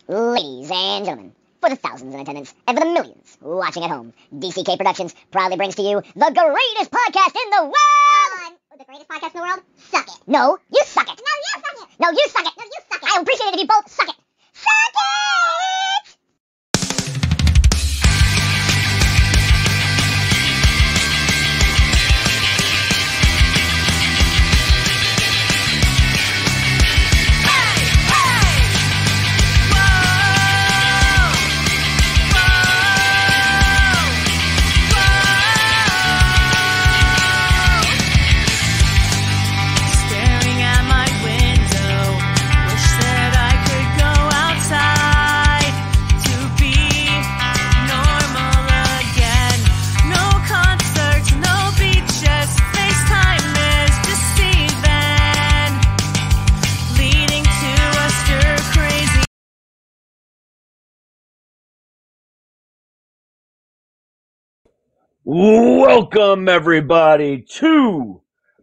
Ladies and gentlemen, for the thousands in attendance and for the millions watching at home, DCK Productions proudly brings to you the greatest podcast in the world! The greatest podcast in the world? Suck it. No, you suck it. No, you suck it. No, you suck it. No, you suck it. I appreciate it if you both suck it. Suck it! Welcome everybody to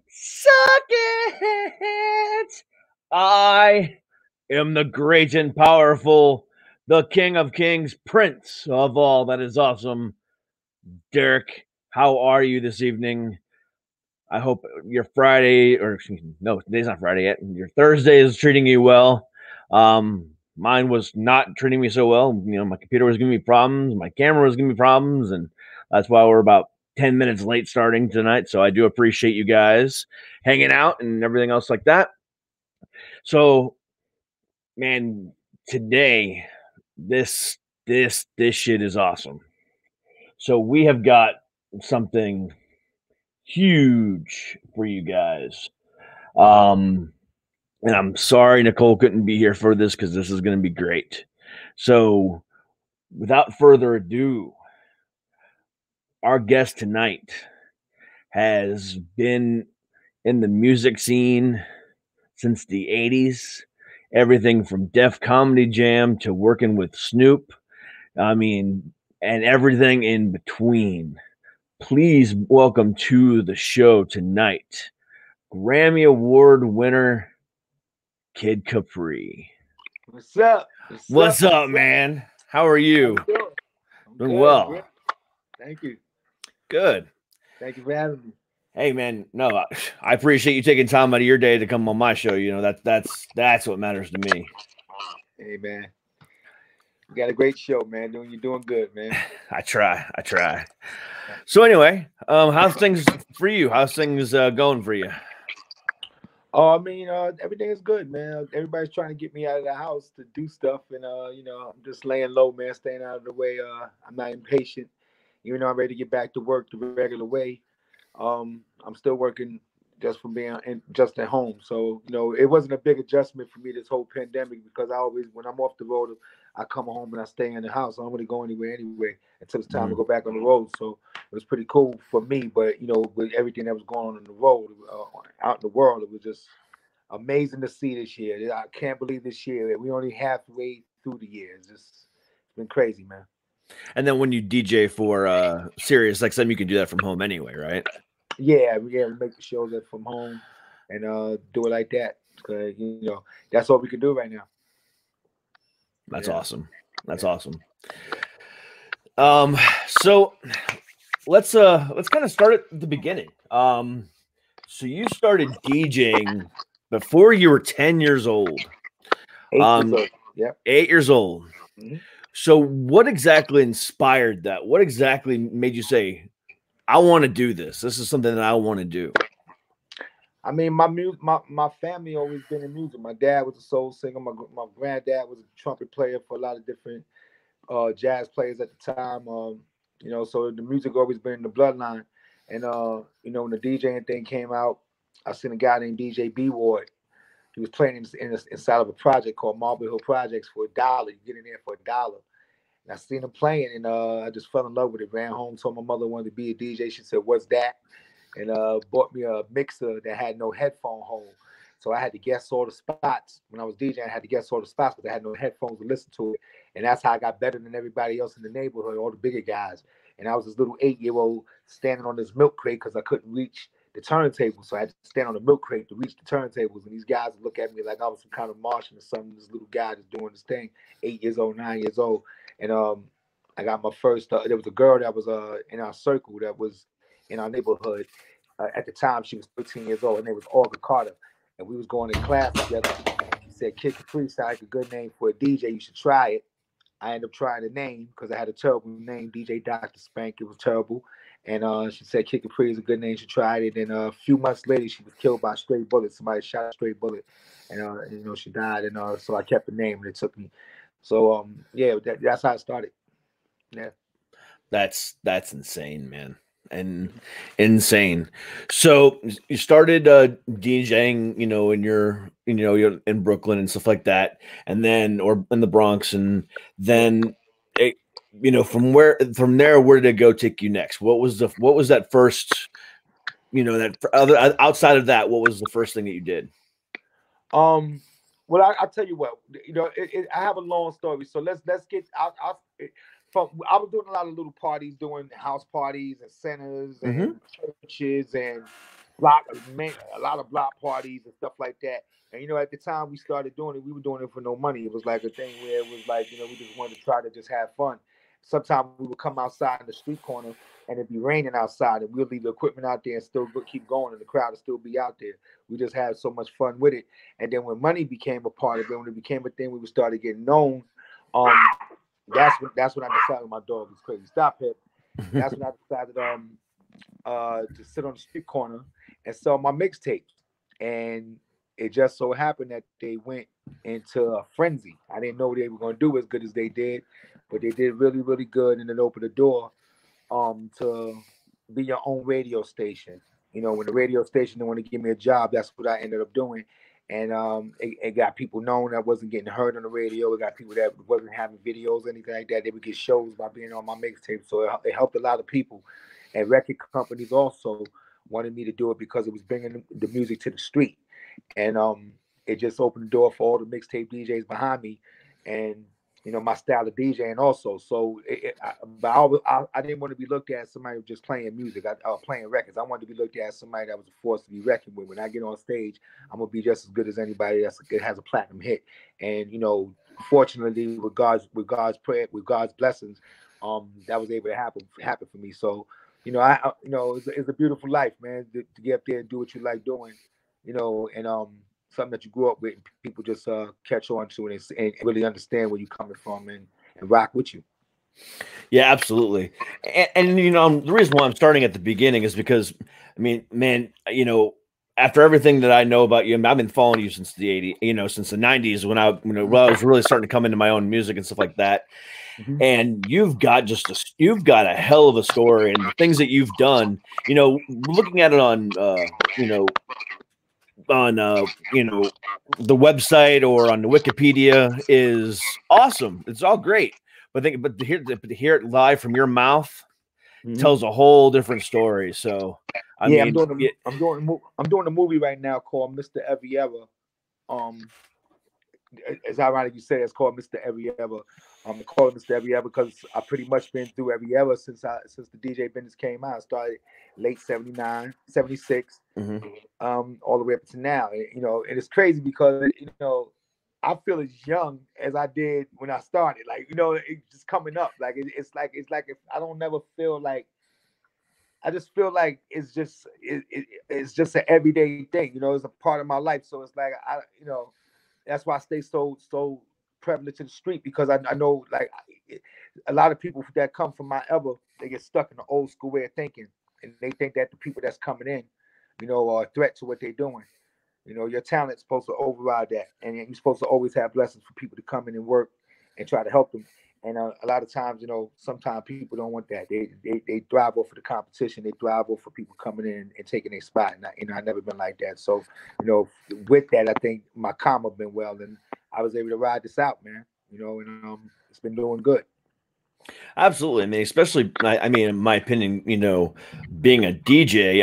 Suck It! I am the great and powerful, the King of Kings, Prince of all that is awesome. Derek, how are you this evening? I hope your Friday, or excuse me, no, today's not Friday yet. Your Thursday is treating you well. Mine was not treating me so well. You know, my computer was giving me problems, my camera was giving me problems, and that's why we're about 10 minutes late starting tonight. So I do appreciate you guys hanging out and everything else like that. So, man, today this shit is awesome. So we have got something huge for you guys. And I'm sorry Nicole couldn't be here for this because this is going to be great. So, without further ado, our guest tonight has been in the music scene since the 80s, everything from Def Comedy Jam to working with Snoop. I mean, and everything in between. Please welcome to the show tonight, Grammy Award winner, Kid Capri. What's up? What's up, man? How are you? Doing well. Great. Thank you. Good. Thank you for having me. Hey, man. No, I appreciate you taking time out of your day to come on my show. You know, that's what matters to me. Hey, man. You got a great show, man. You're doing good, man. I try. So anyway, how's things for you? How's things going for you? Oh, I mean, everything is good, man. Everybody's trying to get me out of the house to do stuff, and you know, I'm just laying low, man, staying out of the way. I'm not impatient, even though I'm ready to get back to work the regular way. I'm still working just from being just at home. So, you know, it wasn't a big adjustment for me this whole pandemic because I always, when I'm off the road, I come home and I stay in the house. I don't really go anywhere anyway until it's time to go back on the road. So it was pretty cool for me. But, you know, with everything that was going on the road, out in the world, it was just amazing to see this year. I can't believe this year. We only halfway through the year. It's been crazy, man. And then when you DJ for Sirius XM, you can do that from home anyway, right? Yeah, we make the shows from home and do it like that. Because, you know, that's all we can do right now. That's awesome. That's awesome. So let's kind of start at the beginning. So you started DJing before you were 10 years old. 8 years old. Yeah. 8 years old. Mm-hmm. So what exactly inspired that? What exactly made you say, I want to do this? This is something that I want to do. I mean, my family always been in music. My dad was a soul singer. My granddad was a trumpet player for a lot of different jazz players at the time. You know, so the music always been in the bloodline. And you know, when the DJing thing came out, I seen a guy named DJ B.Ward. He was playing inside of a project called Marble Hill Projects for $1. You get in there for $1. And I seen him playing, and I just fell in love with it. Ran home, told my mother I wanted to be a DJ. She said, "What's that?" And bought me a mixer that had no headphone hole. So I had to guess all the spots. When I was DJing, I had to guess all the spots because I had no headphones to listen to it. And that's how I got better than everybody else in the neighborhood, all the bigger guys. And I was this little 8-year-old standing on this milk crate because I couldn't reach the turntables. So I had to stand on the milk crate to reach the turntables. And these guys would look at me like I was some kind of Martian or something. This little guy that's doing this thing, 8 years old, 9 years old. And I got my first, there was a girl that was in our circle that was in our neighborhood. At the time, she was 13 years old. Her name was Olga Carter. And we was going to class together. She said, Kid Capri sounds like a good name for a DJ. You should try it. I ended up trying the name because I had a terrible name, DJ Dr. Spank. It was terrible. And she said Kid Capri is a good name. She tried it. And a few months later, she was killed by a stray bullet. Somebody shot a stray bullet. And she died. And so I kept the name and it took me. So, yeah, that's how it started. Yeah. That's insane, man. And insane. So you started DJing, you're in Brooklyn and stuff like that, and then or in the Bronx, and then from there, where did it go take you next? What was that first, outside of that, what was the first thing that you did? Well, I'll tell you what, I have a long story, so let's get out. I was doing a lot of little parties, doing house parties and centers and churches and a lot of block parties and stuff like that. And at the time we started doing it, we were doing it for no money. It was like a thing where it was like, we just wanted to try to just have fun. Sometimes we would come outside in the street corner and it'd be raining outside, and we'll leave the equipment out there and still keep going, and the crowd will still be out there. We just had so much fun with it. And then when money became a part of it, when it became a thing, we started getting known. That's when I decided my dog was crazy. Stop it. That's when I decided to sit on the street corner and sell my mixtapes. And it just so happened that they went into a frenzy. I didn't know they were going to do as good as they did, but they did really, really good, and it opened the door to be your own radio station. When the radio station didn't want to give me a job, that's what I ended up doing. And it got people known that wasn't getting heard on the radio. It got people that wasn't having videos, anything like that. They would get shows by being on my mixtape. So it helped a lot of people. And record companies also wanted me to do it because it was bringing the music to the street. And it just opened the door for all the mixtape DJs behind me. And my style of DJing also. So, I didn't want to be looked at as somebody just playing music, playing records. I wanted to be looked at as somebody that was a force to be reckoned with. When I get on stage, I'm gonna be just as good as anybody that has a platinum hit. And fortunately, with God's prayer, with God's blessings, that was able to happen for me. So, it's a beautiful life, man, to get up there and do what you like doing, and something that you grew up with, and people just catch on to it and really understand where you're coming from and rock with you. Yeah, absolutely. And the reason why I'm starting at the beginning is because, I mean, man, after everything that I know about you, I've been following you since the 80s, since the 90s when I was really starting to come into my own music and stuff like that. And you've got a hell of a story, and the things that you've done, looking at it on the website or on the Wikipedia is awesome. It's all great, but to hear it live from your mouth tells a whole different story. So I'm doing a movie right now called Mr. Every Ever. It's ironic you say it's called Mr. Every Ever. I call it Mr. Every Ever because I pretty much been through every ever since the DJ business came out. I started late 79, 76, all the way up to now. And it's crazy because I feel as young as I did when I started. Like, it's just coming up. Like it's like if I don't never feel like, I just feel like it's just an everyday thing. It's a part of my life. So it's like that's why I stay so prevalent to the street, because I know, like, a lot of people that come from my era, they get stuck in the old school way of thinking, and they think that the people that's coming in, are a threat to what they're doing. Your talent's supposed to override that, and you're supposed to always have blessings for people to come in and work and try to help them. And a lot of times, sometimes people don't want that. They thrive off of the competition. They thrive off of people coming in and taking their spot. And I've never been like that. So, with that, I think my karma been well, and I was able to ride this out, man. And it's been doing good. Absolutely. I mean, especially, in my opinion, being a DJ,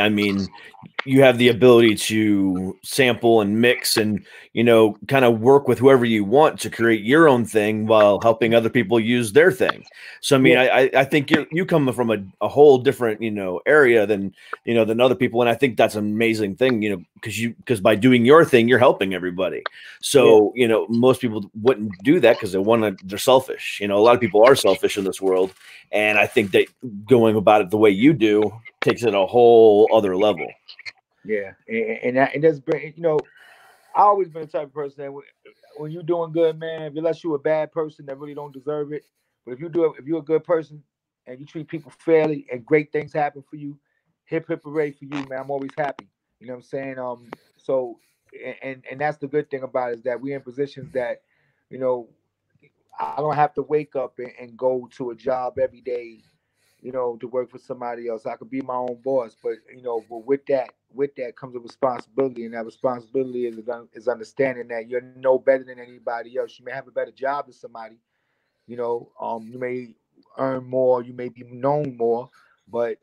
you have the ability to sample and mix and, you know, kind of work with whoever you want to create your own thing while helping other people use their thing. So, I mean, I think you come from a whole different, you know, area than, you know, than other people. And I think that's an amazing thing, you know, because by doing your thing, you're helping everybody. So, you know, most people wouldn't do that because they're selfish. You know, a lot of people are selfish in this world. And I think that going about it the way you do takes it a whole other level. Yeah, and that's great. You know, I always been the type of person that when you're doing good, man, unless you're a bad person that really don't deserve it, but if you're a good person and you treat people fairly and great things happen for you, hip hip hooray for you, man. I'm always happy. You know what I'm saying? So and that's the good thing about it is that we're in positions that, you know, I don't have to wake up and go to a job every day, you know, to work for somebody else. I could be my own boss, but you know, but with that comes a responsibility, and that responsibility is understanding that you're no better than anybody else. You may have a better job than somebody, you know, you may earn more, you may be known more, but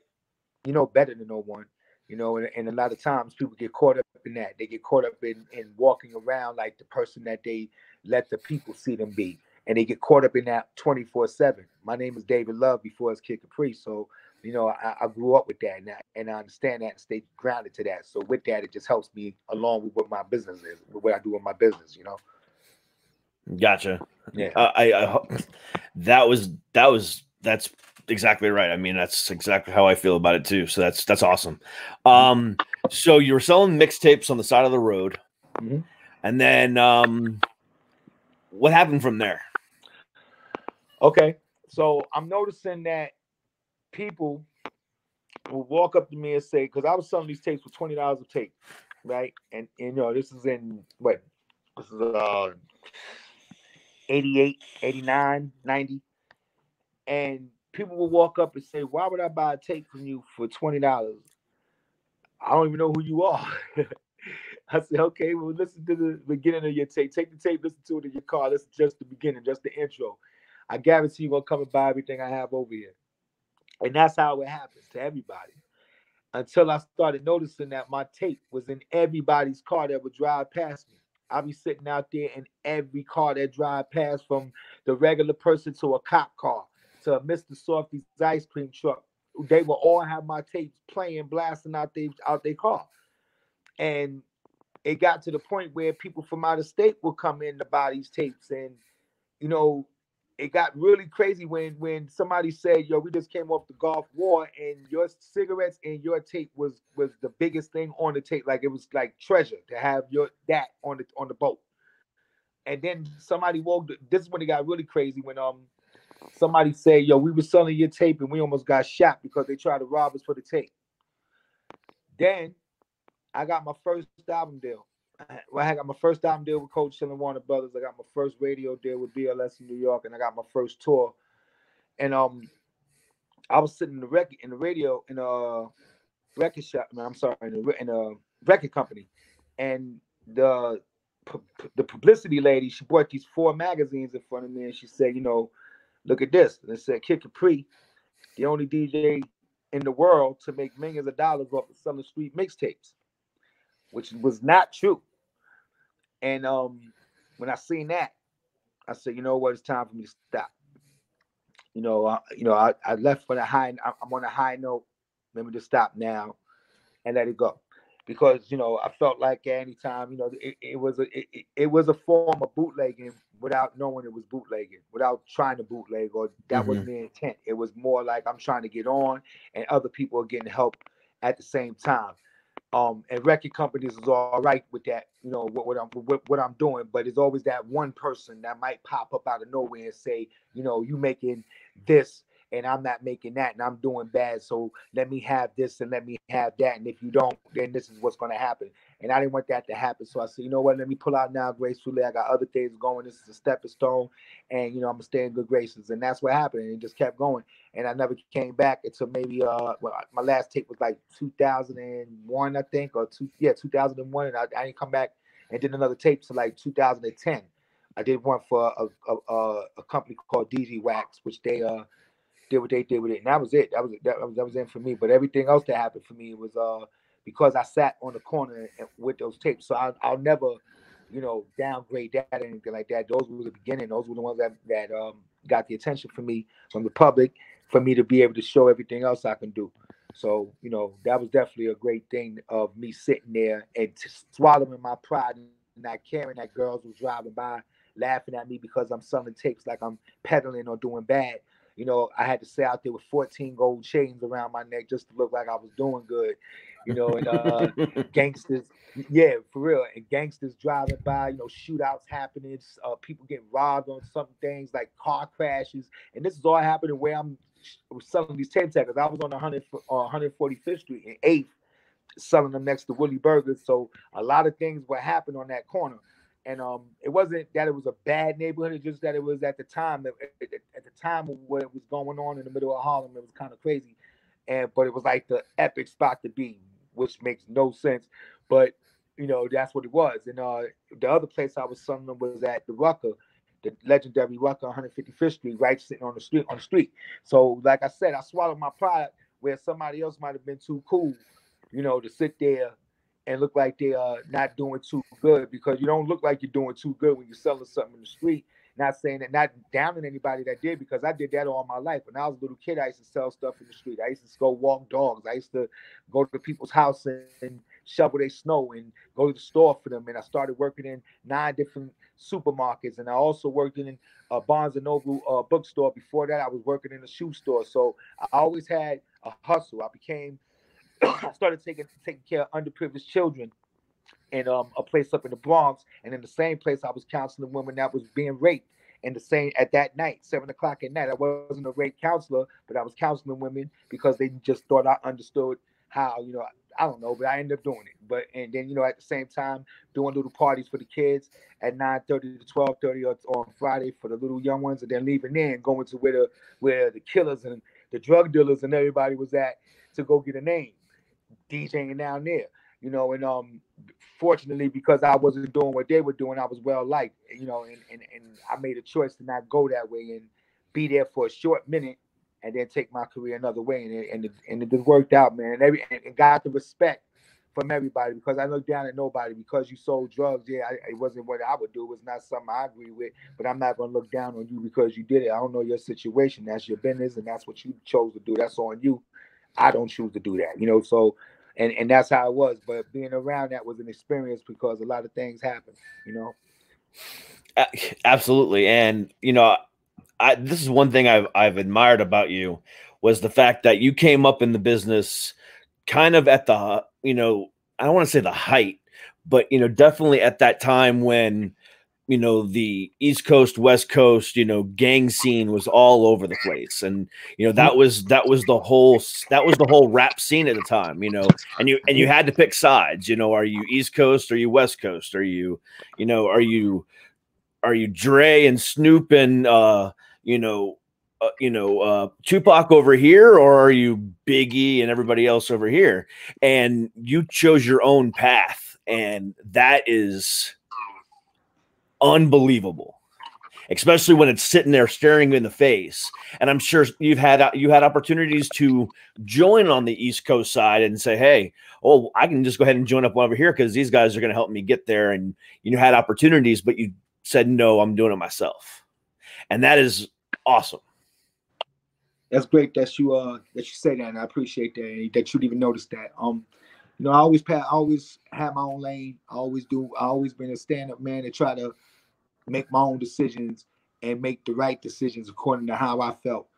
you know better than no one, you know, and a lot of times people get caught up in that. They get caught up in walking around like the person that they let the people see them be. And they get caught up in that 24/7. My name is David Love before it's Kid Capri. So, you know, I grew up with that and I understand that and stay grounded to that. So with that, it just helps me along with what my business is, with what I do with my business, you know. Gotcha. Yeah. That's exactly right. I mean, that's exactly how I feel about it too. So that's awesome. So you were selling mixtapes on the side of the road, and then what happened from there? Okay, so I'm noticing that people will walk up to me and say, because I was selling these tapes for $20 a tape, right? And you know, this is in what? This is 88, 89, 90. And people will walk up and say, why would I buy a tape from you for $20? I don't even know who you are. I said, okay, well, listen to the beginning of your tape. Take the tape, listen to it in your car. Listen just the beginning, just the intro. I guarantee you're going to come and buy everything I have over here. And that's how it happens to everybody. Until I started noticing that my tape was in everybody's car that would drive past me. I'll be sitting out there in every car that drive past, from the regular person to a cop car to Mr. Softy's ice cream truck. They will all have my tapes playing, blasting out their car. And it got to the point where people from out of state would come in to buy these tapes. And, you know, it got really crazy when somebody said, yo, we just came off the Gulf War and your cigarettes and your tape was the biggest thing on the tape. Like it was like treasure to have that on the boat. And then somebody this is when it got really crazy when somebody said, yo, we were selling your tape and we almost got shot because they tried to rob us for the tape. Then I got my first album deal. I got my first album deal with Coach Chill and Warner Brothers. I got my first radio deal with BLS in New York, and I got my first tour. And I was sitting in the radio in a record shop. I'm sorry, in a record company, and the publicity lady, she brought these 4 magazines in front of me, and she said, you know, look at this. And it said Kid Capri, the only DJ in the world to make millions of dollars off of selling street mixtapes, which was not true. And when I seen that, I said, you know what, it's time for me to stop. I left for the high. I'm on a high note. Let me just stop now and let it go, because you know I felt like at any time, you know, it was a form of bootlegging without knowing it was bootlegging, without trying to bootleg, or that wasn't the intent. It was more like I'm trying to get on, and other people are getting help at the same time. And record companies is all right with that, you know, what I'm doing, but it's always that one person that might pop up out of nowhere and say, you know, you making this and I'm not making that, and I'm doing bad, so let me have this and let me have that, and if you don't, then this is what's going to happen. And I didn't want that to happen, so I said, you know what, let me pull out now gracefully. I got other things going. This is a stepping stone, and you know, I'm gonna stay in good graces. And that's what happened, and it just kept going. And I never came back until maybe my last tape was like 2001, I think, or 2001, and I didn't come back and did another tape till like 2010. I did one for a company called DG Wax, which they did what they did with it, and that was it. That was it for me. But everything else that happened for me was because I sat on the corner with those tapes. So I'll never, downgrade that or anything like that. Those were the beginning. Those were the ones that got the attention from me, from the public, for me to be able to show everything else I can do. So, that was definitely a great thing of me sitting there and swallowing my pride and not caring that girls were driving by laughing at me because I'm selling tapes like I'm peddling or doing bad. I had to stay out there with 14 gold chains around my neck just to look like I was doing good. And gangsters, yeah, for real. And gangsters driving by, shootouts happening, people getting robbed on some things like car crashes. And this is all happening where I'm selling these tape tackers. I was on 145th Street in 8th, selling them next to Willie Burgers. So a lot of things were happening on that corner. And it wasn't that it was a bad neighborhood, it's just that it was at the time, at the time of what was going on in the middle of Harlem, it was kind of crazy. But it was like the epic spot to be, which makes no sense. But that's what it was. And the other place I was selling them was at the Rucker, the legendary Rucker, 155th Street, right sitting on the street. So like I said, I swallowed my pride where somebody else might have been too cool, to sit there and look like they are not doing too good, because you don't look like you're doing too good when you're selling something in the street. Not saying that, not downing anybody that did, because I did that all my life. When I was a little kid, I used to sell stuff in the street. I used to go walk dogs. I used to go to people's house and shovel their snow and go to the store for them. And I started working in 9 different supermarkets. And I also worked in a Barnes and Noble bookstore. Before that, I was working in a shoe store. So I always had a hustle. I started taking care of underprivileged children in a place up in the Bronx, and in the same place I was counseling women that was being raped. And the same at that night, 7 o'clock at night, I wasn't a rape counselor, but I was counseling women because they just thought I understood how, I don't know, but I ended up doing it. And then, at the same time, doing little parties for the kids at 9:30 to 12:30 on Friday for the little young ones, and then leaving there and going to where the killers and the drug dealers and everybody was at to go get a name, DJing down there. And fortunately, because I wasn't doing what they were doing, I was well liked, and I made a choice to not go that way and be there for a short minute and then take my career another way. And it just worked out, man. And got the respect from everybody, because I looked down at nobody. Because you sold drugs, yeah, it wasn't what I would do. It was not something I agree with, but I'm not going to look down on you because you did it. I don't know your situation. That's your business, and that's what you chose to do. That's on you. I don't choose to do that, so. And that's how it was. But being around that was an experience because a lot of things happen. Absolutely. And, this is one thing I've admired about you, was the fact that you came up in the business kind of at the, I don't want to say the height, but, definitely at that time when, the East Coast, West Coast, gang scene was all over the place. And, that was the whole rap scene at the time, and you had to pick sides, are you East Coast? Are you West Coast? Are you Dre and Snoop and, Tupac over here, or are you Biggie and everybody else over here? And you chose your own path. And that is unbelievable, especially when it's sitting there staring you in the face. And I'm sure you had opportunities to join on the East Coast side and say, hey, I can just go ahead and join up over here because these guys are going to help me get there. And you had opportunities, but you said, no, I'm doing it myself. And that is awesome. That's great that you say that, and I appreciate that you'd even notice that. I always had my own lane. I always do. I always been a stand-up man to try to make my own decisions and make the right decisions according to how I felt.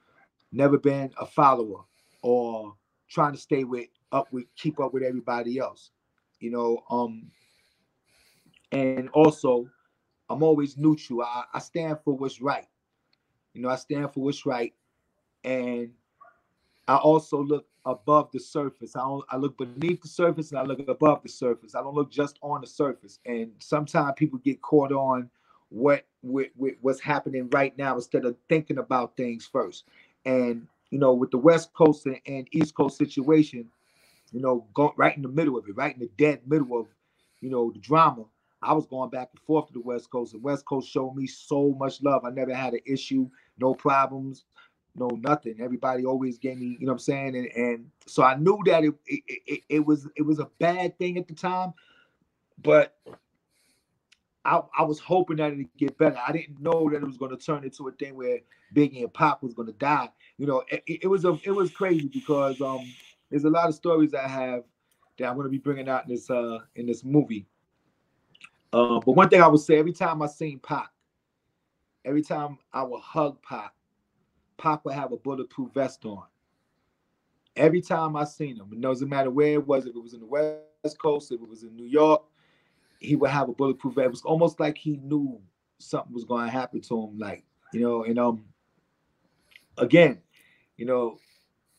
Never been a follower or trying to keep up with everybody else. And also I'm always neutral. I stand for what's right. I stand for what's right, and I also look above the surface. I look beneath the surface and I look above the surface. I don't look just on the surface. And sometimes people get caught on what's happening right now instead of thinking about things first. And with the West Coast and East Coast situation, go right in the middle of it, right in the dead middle of the drama. I was going back and forth to the West Coast. The West Coast showed me so much love. I never had an issue, no problems. no nothing. Everybody always gave me, you know what I'm saying? And so I knew that it was a bad thing at the time, but I was hoping that it'd get better. I didn't know that it was going to turn into a thing where Biggie and Pop was going to die. You know, it was crazy because there's a lot of stories I have that I'm going to be bringing out in this movie. But one thing I would say, every time I seen Pop, every time I would hug Pop, Pop would have a bulletproof vest on. Every time I seen him, it doesn't matter where it was, if it was in the West Coast, if it was in New York, he would have a bulletproof vest. It was almost like he knew something was going to happen to him, like, you know, and again, you know,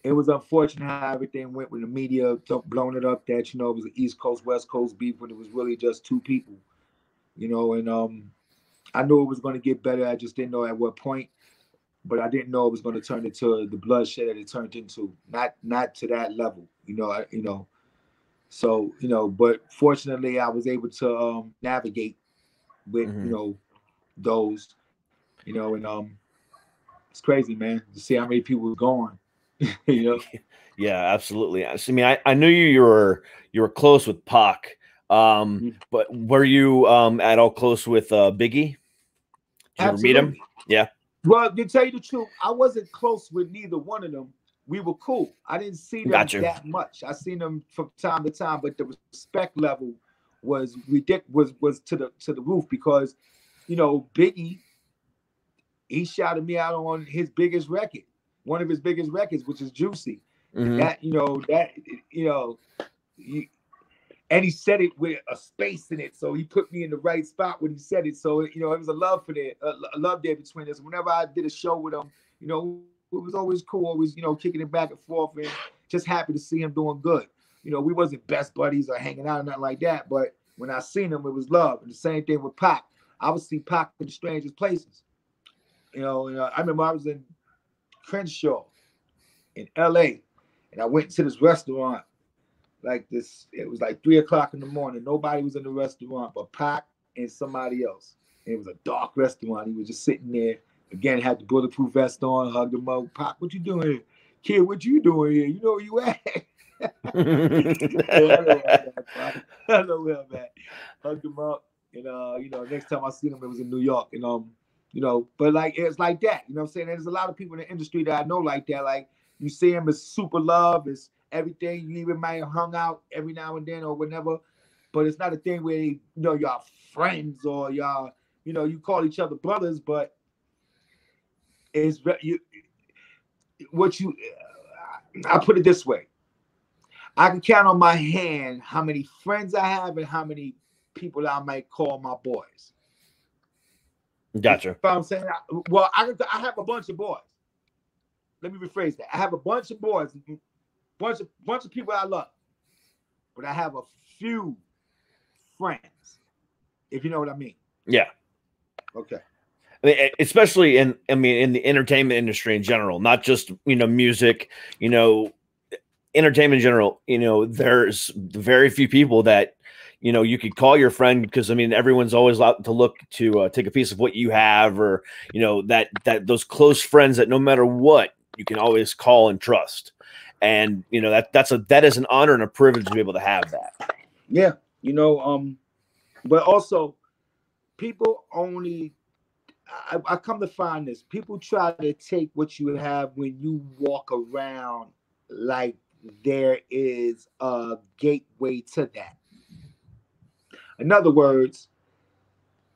it was unfortunate how everything went with the media blowing it up that, you know, it was an East Coast, West Coast beef when it was really just two people, you know, and I knew it was going to get better. I just didn't know at what point, but I didn't know it was going to turn into the bloodshed that it turned into. Not to that level, you know. So, you know, but fortunately, I was able to navigate with, you know, those, you know, and it's crazy, man, to see how many people were gone. You know. Yeah, absolutely. I mean, I knew you were close with Pac, but were you at all close with Biggie? Did you ever meet him? Yeah. Well, to tell you the truth, I wasn't close with neither one of them. We were cool. I didn't see them that much. I seen them from time to time, but the respect level was ridiculous. Was to the roof because, you know, Biggie, he shouted me out on his biggest record, one of his biggest records, which is Juicy. That and he said it with a space in it, so he put me in the right spot when he said it. So, you know, it was a love there between us. Whenever I did a show with him, you know, it was always cool, always, you know, kicking it back and forth, and just happy to see him doing good. You know, we wasn't best buddies or hanging out or nothing like that, but when I seen him, it was love. And the same thing with Pac. I would see Pac in the strangest places. You know, I remember I was in Crenshaw in L.A., and I went to this restaurant like this. It was like 3 o'clock in the morning. Nobody was in the restaurant but Pac and somebody else. And it was a dark restaurant. He was just sitting there. Again, had the bulletproof vest on, hugged him up. Pac, what you doing here? Kid, what you doing here? You know where you at? I know where I'm at. Hugged him up. And, you know, next time I seen him, it was in New York. And, you know, but like, it's like that. You know what I'm saying? There's a lot of people in the industry that I know like that. Like, you see him as super love, as everything. You even might have hung out every now and then or whenever. But it's not a thing where, you know, y'all friends or y'all, you know, you call each other brothers, but is I put it this way. I can count on my hand how many friends I have and how many people I might call my boys. Gotcha. You know what I'm saying? Well, I have a bunch of boys. Let me rephrase that. I have a bunch of boys, bunch of people I love, but I have a few friends, if you know what I mean. Yeah. Okay. I mean, especially in the entertainment industry in general, not just, you know, music, you know, entertainment in general, you know, there's very few people that, you know, you could call your friend because, I mean, everyone's always out to look to take a piece of what you have, or, you know, that those close friends that no matter what, you can always call and trust. And, you know, that is an honor and a privilege to be able to have that. Yeah. You know, but also people only, I come to find this. People try to take what you have when you walk around like there is a gateway to that. In other words,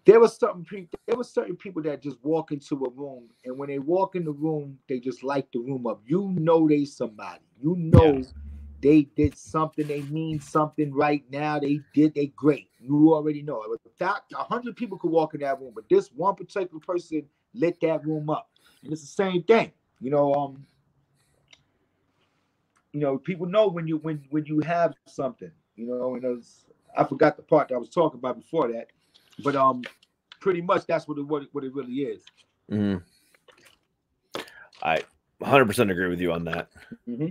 there were certain people that just walk into a room, and when they walk in the room, they just light the room up. You know they somebody. You know they did something. They mean something right now. They great. You already know. 100 people could walk in that room, but this one particular person lit that room up. And it's the same thing. You know, people know when you have something. You know, and I forgot the part that I was talking about before that, but pretty much that's what it really is. Mm-hmm. I 100% agree with you on that. Mm-hmm.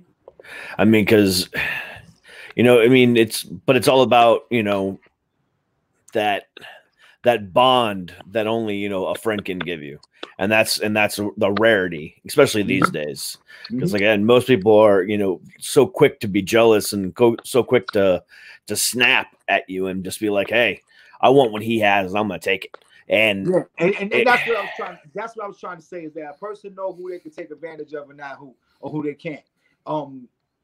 I mean, because, you know, I mean, it's all about, you know, that that bond that only, you know, a friend can give you. And that's the rarity, especially these days. Because again, most people are, you know, so quick to be jealous and so quick to snap at you and just be like, hey, I want what he has, and I'm gonna take it. And yeah, and that's what I was trying. That's what I was trying to say, is that a person know who they can take advantage of and not who they can't.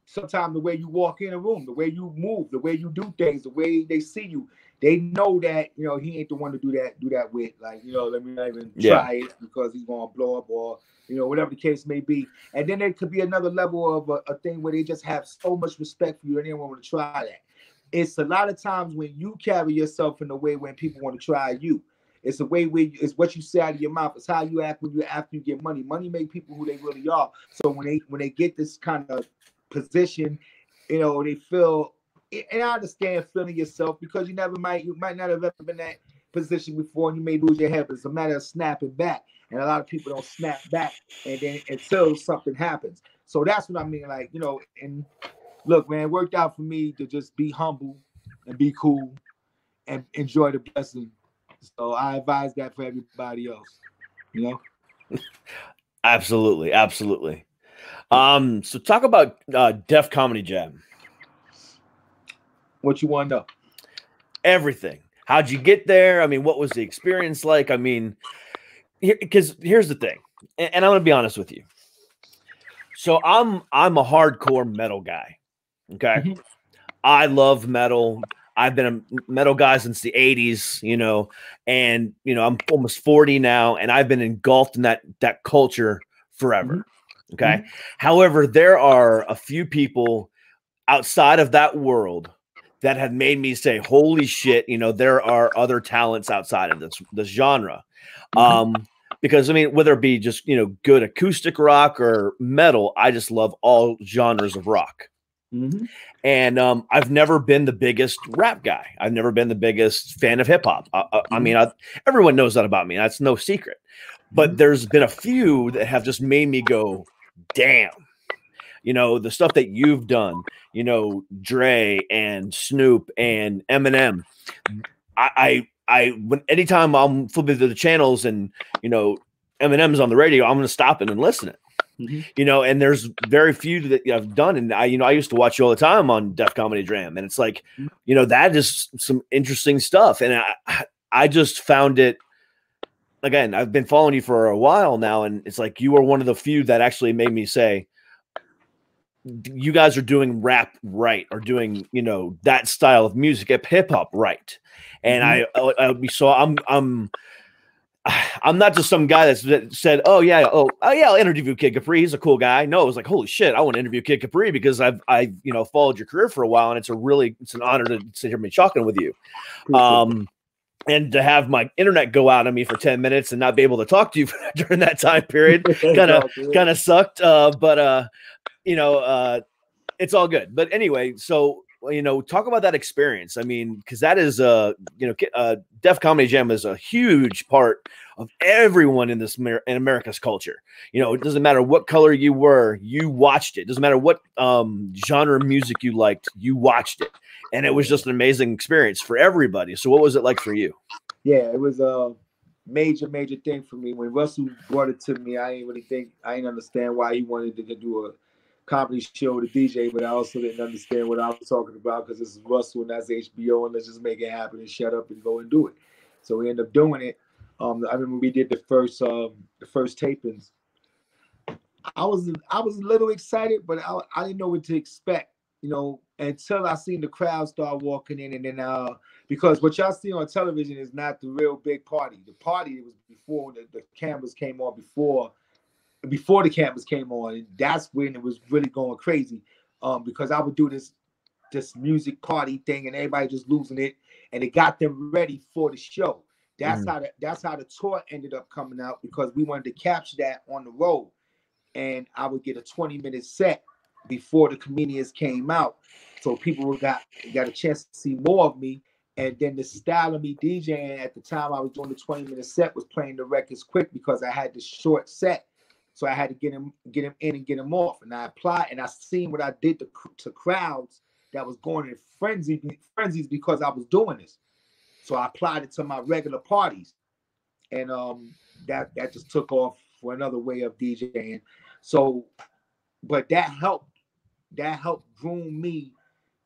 Sometimes the way you walk in a room, the way you move, the way you do things, the way they see you, they know that, you know, he ain't the one to do that with. Like, you know, let me not even try it because he's gonna blow up, or, you know, whatever the case may be. And then there could be another level of a thing where they just have so much respect for you and they want to try that. It's a lot of times when you carry yourself in a way when people want to try you. It's the way it's what you say out of your mouth. It's how you act after you get money. Money make people who they really are. So when they get this kind of position, you know, they feel. And I understand feeling yourself, because you might not have ever been in that position before, and you may lose your head. But it's a matter of snapping back, and a lot of people don't snap back, and then until something happens. So that's what I mean. Like, you know, and look, man, it worked out for me to just be humble and be cool and enjoy the blessing. So I advise that for everybody else, you know? Absolutely. So talk about Def Comedy Jam. What you want to know? Everything. How'd you get there? I mean, what was the experience like? I mean, because here's the thing, and I'm gonna be honest with you. So I'm a hardcore metal guy. Okay. I love metal. I've been a metal guy since the 80s, you know, and, you know, I'm almost 40 now, and I've been engulfed in that culture forever. Okay. However, there are a few people outside of that world that have made me say, holy shit, you know, there are other talents outside of this genre. Because I mean, whether it be just, you know, good acoustic rock or metal, I just love all genres of rock. And I've never been the biggest rap guy. I've never been the biggest fan of hip hop. I mean, everyone knows that about me. That's no secret. But there's been a few that have just made me go, damn. You know, the stuff that you've done, you know, Dre and Snoop and Eminem. Anytime I'm flipping through the channels and, you know, Eminem's on the radio, I'm going to stop it and listen it. You know, and there's very few that I've done. And I used to watch you all the time on Def Comedy Jam. And it's like, you know, that is some interesting stuff. And I just found it, again, I've been following you for a while now. And it's like, you are one of the few that actually made me say, you guys are doing rap right, or doing, you know, that style of music, hip hop right. And I'm not just some guy that said, oh yeah, I'll interview Kid Capri. He's a cool guy. No, it was like, holy shit, I want to interview Kid Capri because I've you know, followed your career for a while, and it's an honor to sit here and be talking with you. And to have my internet go out on me for 10 minutes and not be able to talk to you during that time period kind of sucked. But you know, it's all good. But anyway, so, you know, talk about that experience. I mean, because that is, you know, Def Comedy Jam is a huge part of everyone in in America's culture. You know, it doesn't matter what color you were, you watched it. It doesn't matter what genre of music you liked, you watched it. And it was just an amazing experience for everybody. So what was it like for you? Yeah, it was a major thing for me. When Russell brought it to me, I didn't understand why he wanted to do a comedy show to DJ, but I also didn't understand what I was talking about, because this is Russell and that's HBO, and let's just make it happen and shut up and go and do it. So we ended up doing it. I remember we did the first tapings. I was a little excited, but I didn't know what to expect, you know, until I seen the crowd start walking in, and then because what y'all see on television is not the real big party. The party was before the cameras came on, before the cameras came on. That's when it was really going crazy, because I would do this music party thing and everybody just losing it, and it got them ready for the show. That's how the tour ended up coming out, because we wanted to capture that on the road, and I would get a 20-minute set before the comedians came out, so people got a chance to see more of me. And then the style of me DJing at the time I was doing the 20-minute set was playing the records quick, because I had this short set. So I had to get him in and get him off. And I applied, and I seen what I did to crowds that was going in frenzies because I was doing this. So I applied it to my regular parties, and that just took off for another way of DJing. So, but that helped groom me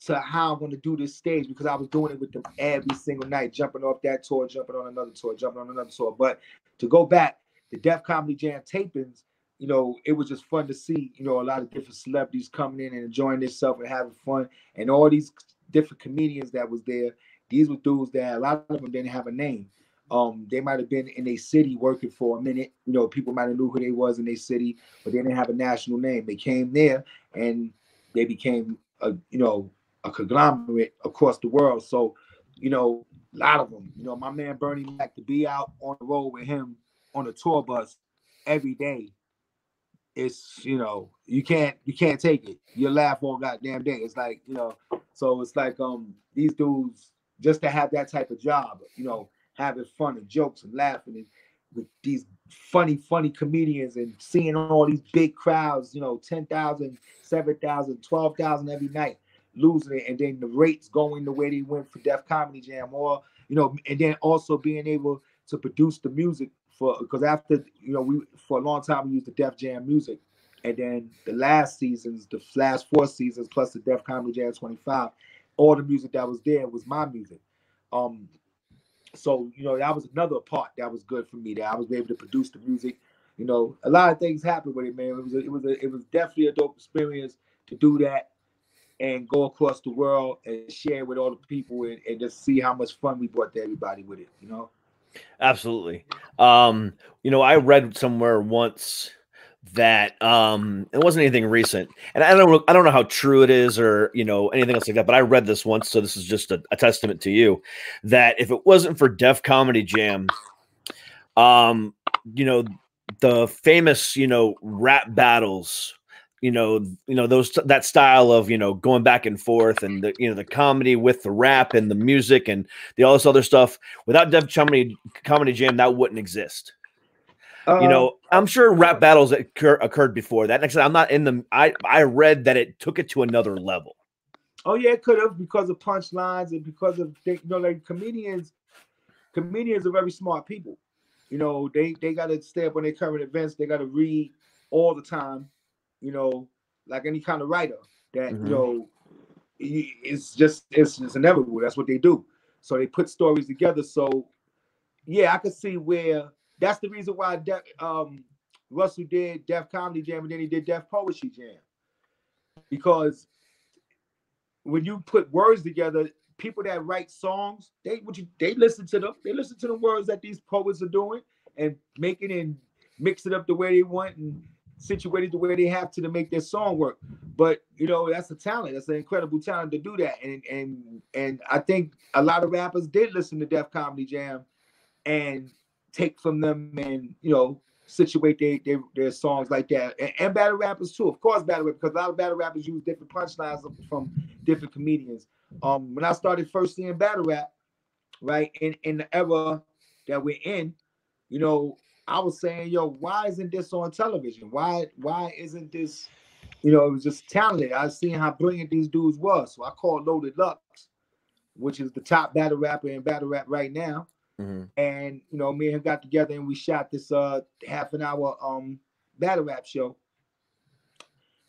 to how I'm going to do this stage, because I was doing it with them every single night, jumping off that tour, jumping on another tour, jumping on another tour. But to go back, the Def Comedy Jam tapings, you know, it was just fun to see, you know, a lot of different celebrities coming in and enjoying themselves and having fun. And all these different comedians that was there, these were dudes that a lot of them didn't have a name. They might have been in a city working for a minute. You know, people might have knew who they was in their city, but they didn't have a national name. They came there and they became a conglomerate across the world. So, you know, a lot of them. You know, my man Bernie Mac, to be out on the road with him on a tour bus every day, it's, you know, you can't take it. You laugh all goddamn day. It's like, you know, so it's like these dudes, just to have that type of job, you know, having fun and jokes and laughing and with these funny comedians and seeing all these big crowds, you know, 10,000, 7,000, 12,000 every night, losing it, and then the rates going the way they went for Def Comedy Jam, or, you know, and then also being able to produce the music for, because after, you know, we for a long time we used the Def Jam music, and then the last seasons, the last 4 seasons plus the Def Comedy Jam 25, all the music that was there was my music. So, you know, that was another part that was good for me, that I was able to produce the music. You know, a lot of things happened with it, man. It was definitely a dope experience to do that and go across the world and share with all the people, and just see how much fun we brought to everybody with it, you know? Absolutely. You know, I read somewhere once that it wasn't anything recent, and I don't know how true it is, or, you know, anything else like that, but I read this once, so this is just a testament to you, that if it wasn't for Def Comedy Jam, you know, the famous, you know, rap battles, you know those, that style of, you know, going back and forth, and the, you know, the comedy with the rap and the music and all this other stuff, without Def Comedy Jam, that wouldn't exist. You know, I'm sure rap battles occurred before that. Next, I'm not in them. I read that it took it to another level. Oh yeah, it could have, because of punchlines and because of, you know, like comedians are very smart people. You know, they got to stay up on their current events. They got to read all the time. You know, like any kind of writer that, you know, it's just inevitable. That's what they do. So they put stories together. So yeah, I could see where that's the reason why Russell did Def Comedy Jam and then he did Def Poetry Jam, because when you put words together, people that write songs, they listen to them. They listen to the words that these poets are doing and make it and mix it up the way they want and situate it the way they have to make their song work. But you know, that's a talent. That's an incredible talent to do that. And I think a lot of rappers did listen to Def Comedy Jam and take from them, and, you know, situate their songs like that. And battle rappers too, of course, battle rappers, because a lot of battle rappers use different punchlines from different comedians. When I started first seeing battle rap, right, in the era that we're in, you know, I was saying, yo, why isn't this on television? Why isn't this, you know, it was just talented. I was seeing how brilliant these dudes was. So I called Loaded Lux, which is the top battle rapper in battle rap right now. And, you know, me and him got together and we shot this half an hour battle rap show.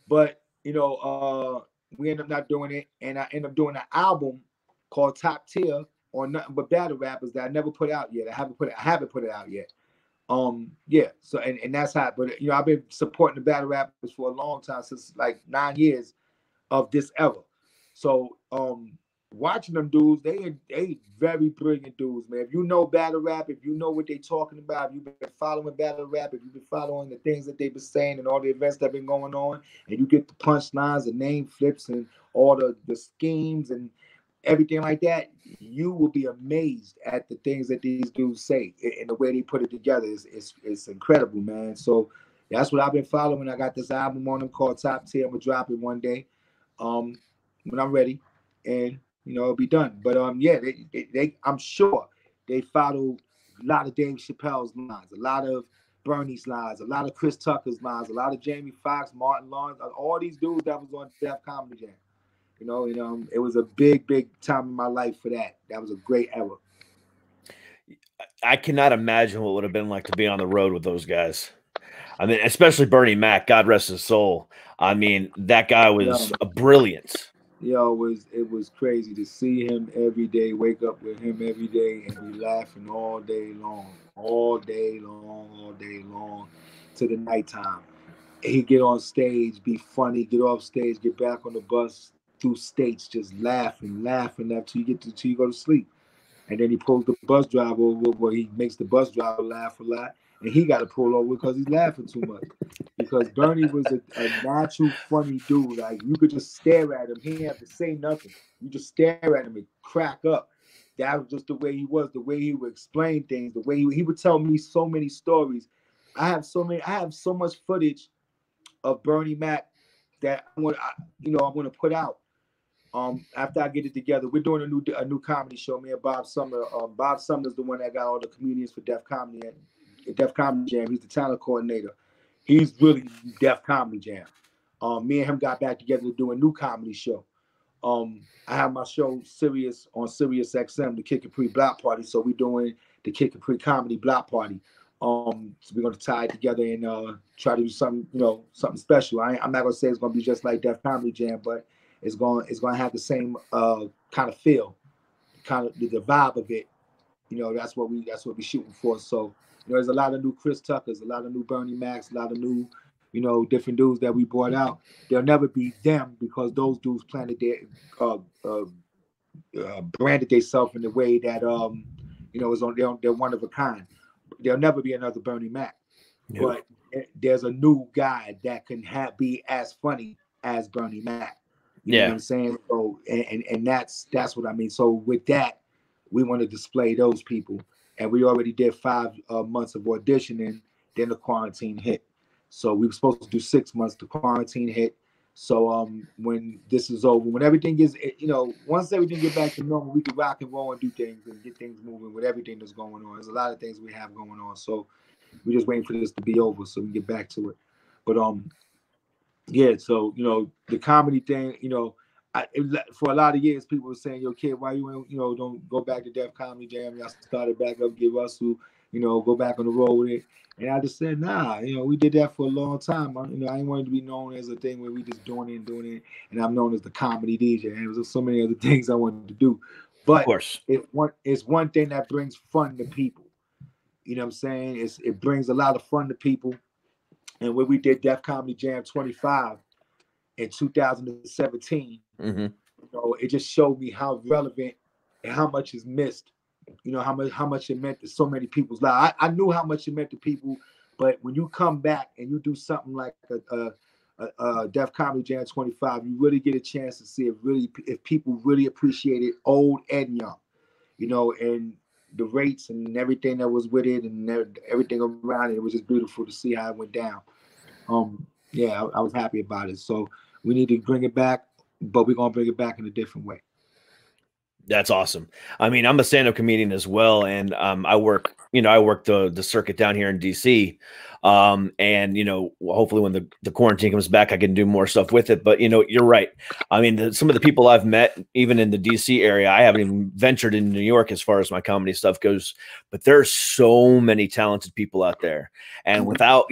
But, you know, we ended up not doing it, and I ended up doing an album called Top Tier on nothing but battle rappers that I never put out yet. I haven't put it out yet. Yeah, so and that's how, but, you know, I've been supporting the battle rappers for a long time, since like 9 years of this era. So watching them dudes, they very brilliant dudes, man. If you know battle rap, if you know what they talking about, if you've been following battle rap, if you've been following the things that they've been saying and all the events that have been going on, and you get the punchlines, the name flips, and all the schemes and everything like that, you will be amazed at the things that these dudes say and the way they put it together. It's incredible, man. So that's what I've been following. I got this album on them called Top Tier. I'm gonna drop it one day, when I'm ready, and, you know, it'll be done. But yeah, they I'm sure they follow a lot of Dave Chappelle's lines, a lot of Bernie's lines, a lot of Chris Tucker's lines, a lot of Jamie Foxx, Martin Lawrence, all these dudes that was on Def Comedy Jam. You know, it was a big time in my life for that. That was a great era. I cannot imagine what it would have been like to be on the road with those guys. I mean, especially Bernie Mac, God rest his soul. I mean, that guy was a brilliant. It was crazy to see him every day, wake up with him every day, and be laughing all day long, all day long, to the nighttime. He get on stage, be funny, get off stage, get back on the bus, through states, just laughing until you go to sleep. And then he pulls the bus driver over where he makes the bus driver laugh a lot. And he got to pull over because he's laughing too much. Because Bernie was a natural funny dude. Like, you could just stare at him. He didn't have to say nothing. You just stare at him and crack up. That was just the way he was, the way he would explain things, the way he would tell me so many stories. I have so much footage of Bernie Mac that I want to put out. After I get it together, we're doing a new comedy show. Me and Bob Sumner. Bob Sumner's the one that got all the comedians for Def Comedy and Def Comedy Jam. He's the talent coordinator. He's really Def Comedy Jam. Me and him got back together to do a new comedy show. I have my show Sirius on Sirius XM, the Kid Capri Block Party. So we're doing the Kid Capri Comedy Block Party. So we're gonna tie it together and try to do something, something special. I'm not gonna say it's gonna be just like Def Comedy Jam, but it's gonna have the same kind of feel, kind of the vibe of it. That's what we shooting for. So there's a lot of new Chris Tuckers, a lot of new Bernie Macs, a lot of new, different dudes that we brought out. They'll never be them because those dudes planted their branded themselves in the way that is on they're one of a kind. There'll never be another Bernie Mac, but there's a new guy that can be as funny as Bernie Mac. You know what I'm saying? So and that's what I mean. So with that, we want to display those people, and we already did 5 months of auditioning. Then the quarantine hit, so we were supposed to do 6 months. The quarantine hit, so when this is over, when everything is, once everything get back to normal, we can rock and roll and do things and get things moving with everything that's going on. There's a lot of things we have going on, so we're just waiting for this to be over so we can get back to it. But yeah, so the comedy thing, for a lot of years people were saying, "Yo, kid, why you don't go back to Def Comedy Jam? Y'all started back up, give us who, go back on the road with it." And I just said, "Nah, we did that for a long time. I didn't want it to be known as a thing where we just doing it, and I'm known as the comedy DJ. And there was so many other things I wanted to do, but of course, it's one thing that brings fun to people. You know what I'm saying? It brings a lot of fun to people." And when we did Def Comedy Jam 25 in 2017, it just showed me how relevant and how much is missed. How much it meant to so many people's lives. I knew how much it meant to people, but when you come back and you do something like a Def Comedy Jam 25, you really get a chance to see if people really appreciate it, old and young. And the rates and everything that was with it and everything around it. It was just beautiful to see how it went down. Yeah, I was happy about it. So we need to bring it back, but we're gonna bring it back in a different way. That's awesome. I mean, I'm a stand-up comedian as well, and I work the circuit down here in DC. And hopefully when the quarantine comes back, I can do more stuff with it. But you're right. I mean, some of the people I've met, even in the DC area, I haven't even ventured in New York as far as my comedy stuff goes. But there's so many talented people out there, and without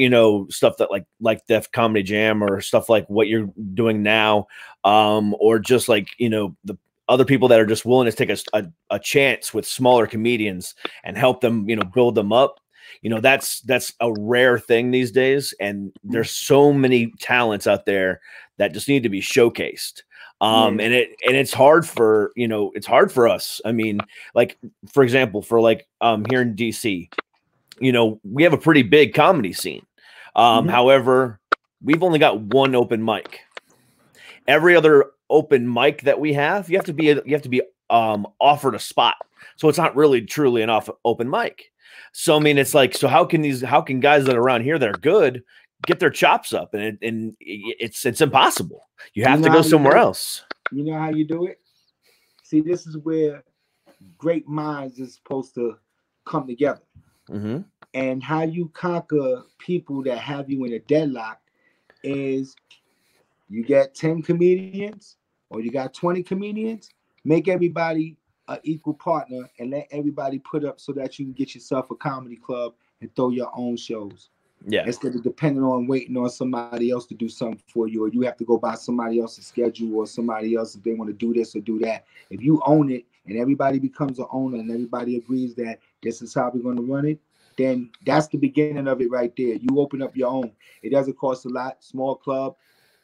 stuff that like Def Comedy Jam or stuff like what you're doing now, or just like the other people that are just willing to take a chance with smaller comedians and help them, build them up. That's a rare thing these days. And there's so many talents out there that just need to be showcased. And it's hard for, it's hard for us. I mean, like, for example, for here in DC, we have a pretty big comedy scene. However, we've only got one open mic. Every other open mic that we have, you have to be offered a spot. So it's not really truly an open mic. So I mean, it's like, so how can guys that are around here that are good get their chops up? And it's impossible. You have to go somewhere else. You know how you do it? See, this is where great minds is supposed to come together. And how you conquer people that have you in a deadlock is you get 10 comedians or you got 20 comedians, make everybody an equal partner and let everybody put up so that you can get yourself a comedy club and throw your own shows. Yeah. Instead of depending on waiting on somebody else to do something for you, or you have to go by somebody else's schedule or somebody else if they want to do this or do that. If you own it and everybody becomes an owner and everybody agrees that this is how we're going to run it, then that's the beginning of it right there. You open up your own. It doesn't cost a lot. Small club,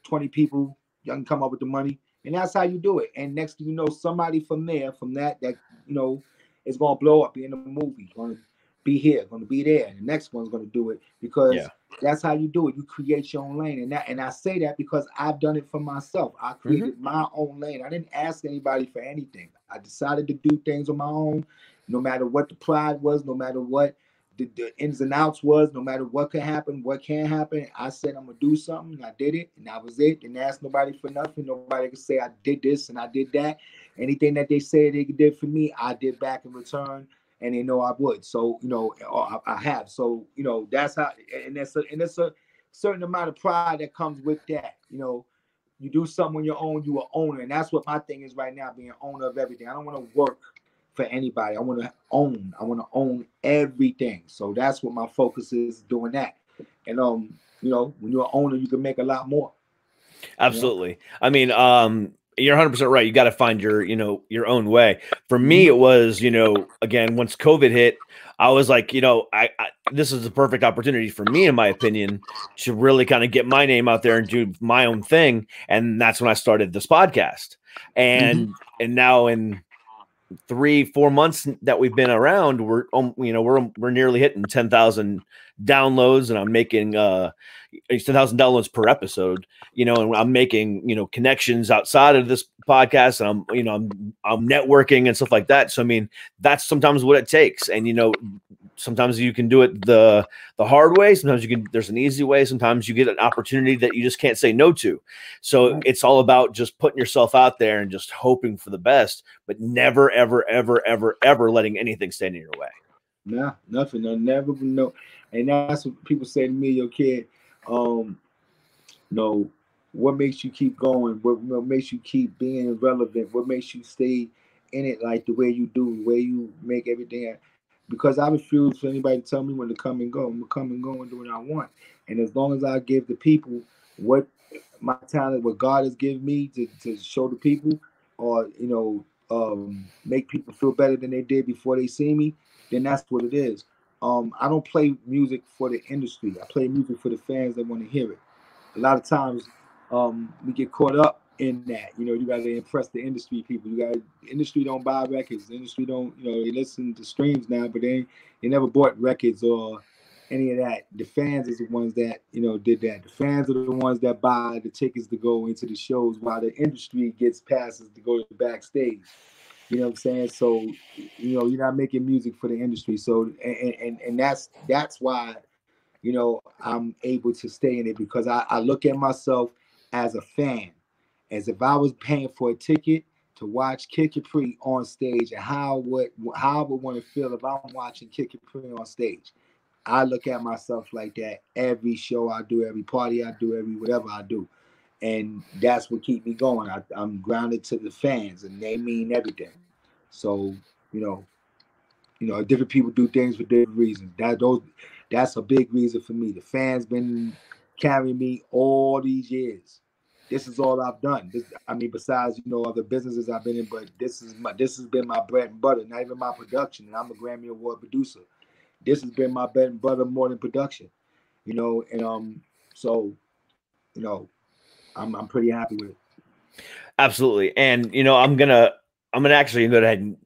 20 people, you can come up with the money. And that's how you do it. And next thing you know, somebody from that, you know, is going to blow up, be in the movie, going to be here, going to be there. And the next one's going to do it because that's how you do it. You create your own lane. And I say that because I've done it for myself. I created my own lane. I didn't ask anybody for anything. I decided to do things on my own, no matter what the pride was, no matter what the ins and outs was, no matter what could happen, what can't happen. I said I'm gonna do something, and I did it, and that was it. Didn't ask nobody for nothing. Nobody could say I did this and I did that. Anything that they said they did for me, I did back in return, and they know I would. So you know, I have. So you know, that's how, and it's a certain amount of pride that comes with that. You know, you do something on your own, you are owner, and that's what my thing is right now, being owner of everything. I don't want to work for anybody. I want to own everything. So that's what my focus is, doing that. And you know, when you're an owner, you can make a lot more. Absolutely. You know? I mean, you're 100% right. You got to find your, you know, your own way. For me, it was, you know, again, once COVID hit, I was like, you know, I this is the perfect opportunity for me, in my opinion, to really kind of get my name out there and do my own thing. And that's when I started this podcast. And now in 3-4 months that we've been around, we're nearly hitting 10,000 downloads, and I'm making 10,000 downloads per episode, you know, and I'm making, you know, connections outside of this podcast, and I'm networking and stuff like that. So I mean, that's sometimes what it takes. And you know, sometimes you can do it the hard way, sometimes there's an easy way, sometimes you get an opportunity that you just can't say no to. So it's all about just putting yourself out there and just hoping for the best, but never ever letting anything stand in your way. Nah, nothing. I never know. And that's what people say to me, your kid, no, what makes you keep going? What makes you keep being relevant? What makes you stay in it like the way you do, the way you make everything? Because I refuse for anybody to tell me when to come and go. I'm gonna come and go and do what I want. And as long as I give the people what my talent, what God has given me to show the people, or you know, make people feel better than they did before they see me, then that's what it is. I don't play music for the industry. I play music for the fans that want to hear it. A lot of times, we get caught up in that. You know, you got to impress the industry people. The industry don't buy records. The industry don't, you know, they listen to streams now, but they never bought records or any of that. The fans is the ones that, you know, did that. The fans are the ones that buy the tickets to go into the shows, while the industry gets passes to go to the backstage. You know what I'm saying? So, you know, you're not making music for the industry. So, and that's why, you know, I'm able to stay in it, because I look at myself as a fan, as if I was paying for a ticket to watch Kid Capri on stage, and how I would want to feel if I'm watching Kid Capri on stage. I look at myself like that every show I do, every party I do, every whatever I do. And that's what keep me going. I'm grounded to the fans, and they mean everything. So, you know, different people do things for different reasons. That's a big reason for me. The fans been carrying me all these years. This is all I've done. Besides, you know, other businesses I've been in, but this has been my bread and butter, not even my production. And I'm a Grammy Award producer. This has been my bread and butter more than production. You know, and so, you know, I'm pretty happy with it. Absolutely. And you know, I'm gonna actually go ahead and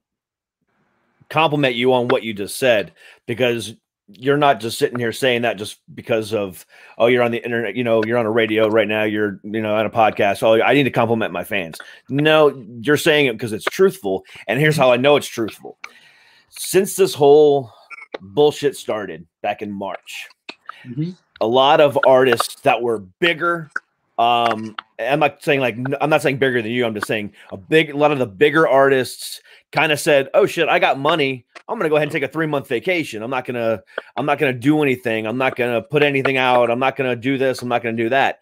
compliment you on what you just said, because you're not just sitting here saying that just because of, oh, you're on the internet, you know, you're on a radio right now, you're, you know, on a podcast. Oh, I need to compliment my fans. No, you're saying it because it's truthful. And here's how I know it's truthful. Since this whole bullshit started back in March, a lot of artists that were bigger, I'm not saying bigger than you. I'm just saying a lot of the bigger artists kind of said, "Oh shit, I got money. I'm gonna go ahead and take a 3-month vacation. I'm not gonna do anything. I'm not gonna put anything out. I'm not gonna do this. I'm not gonna do that."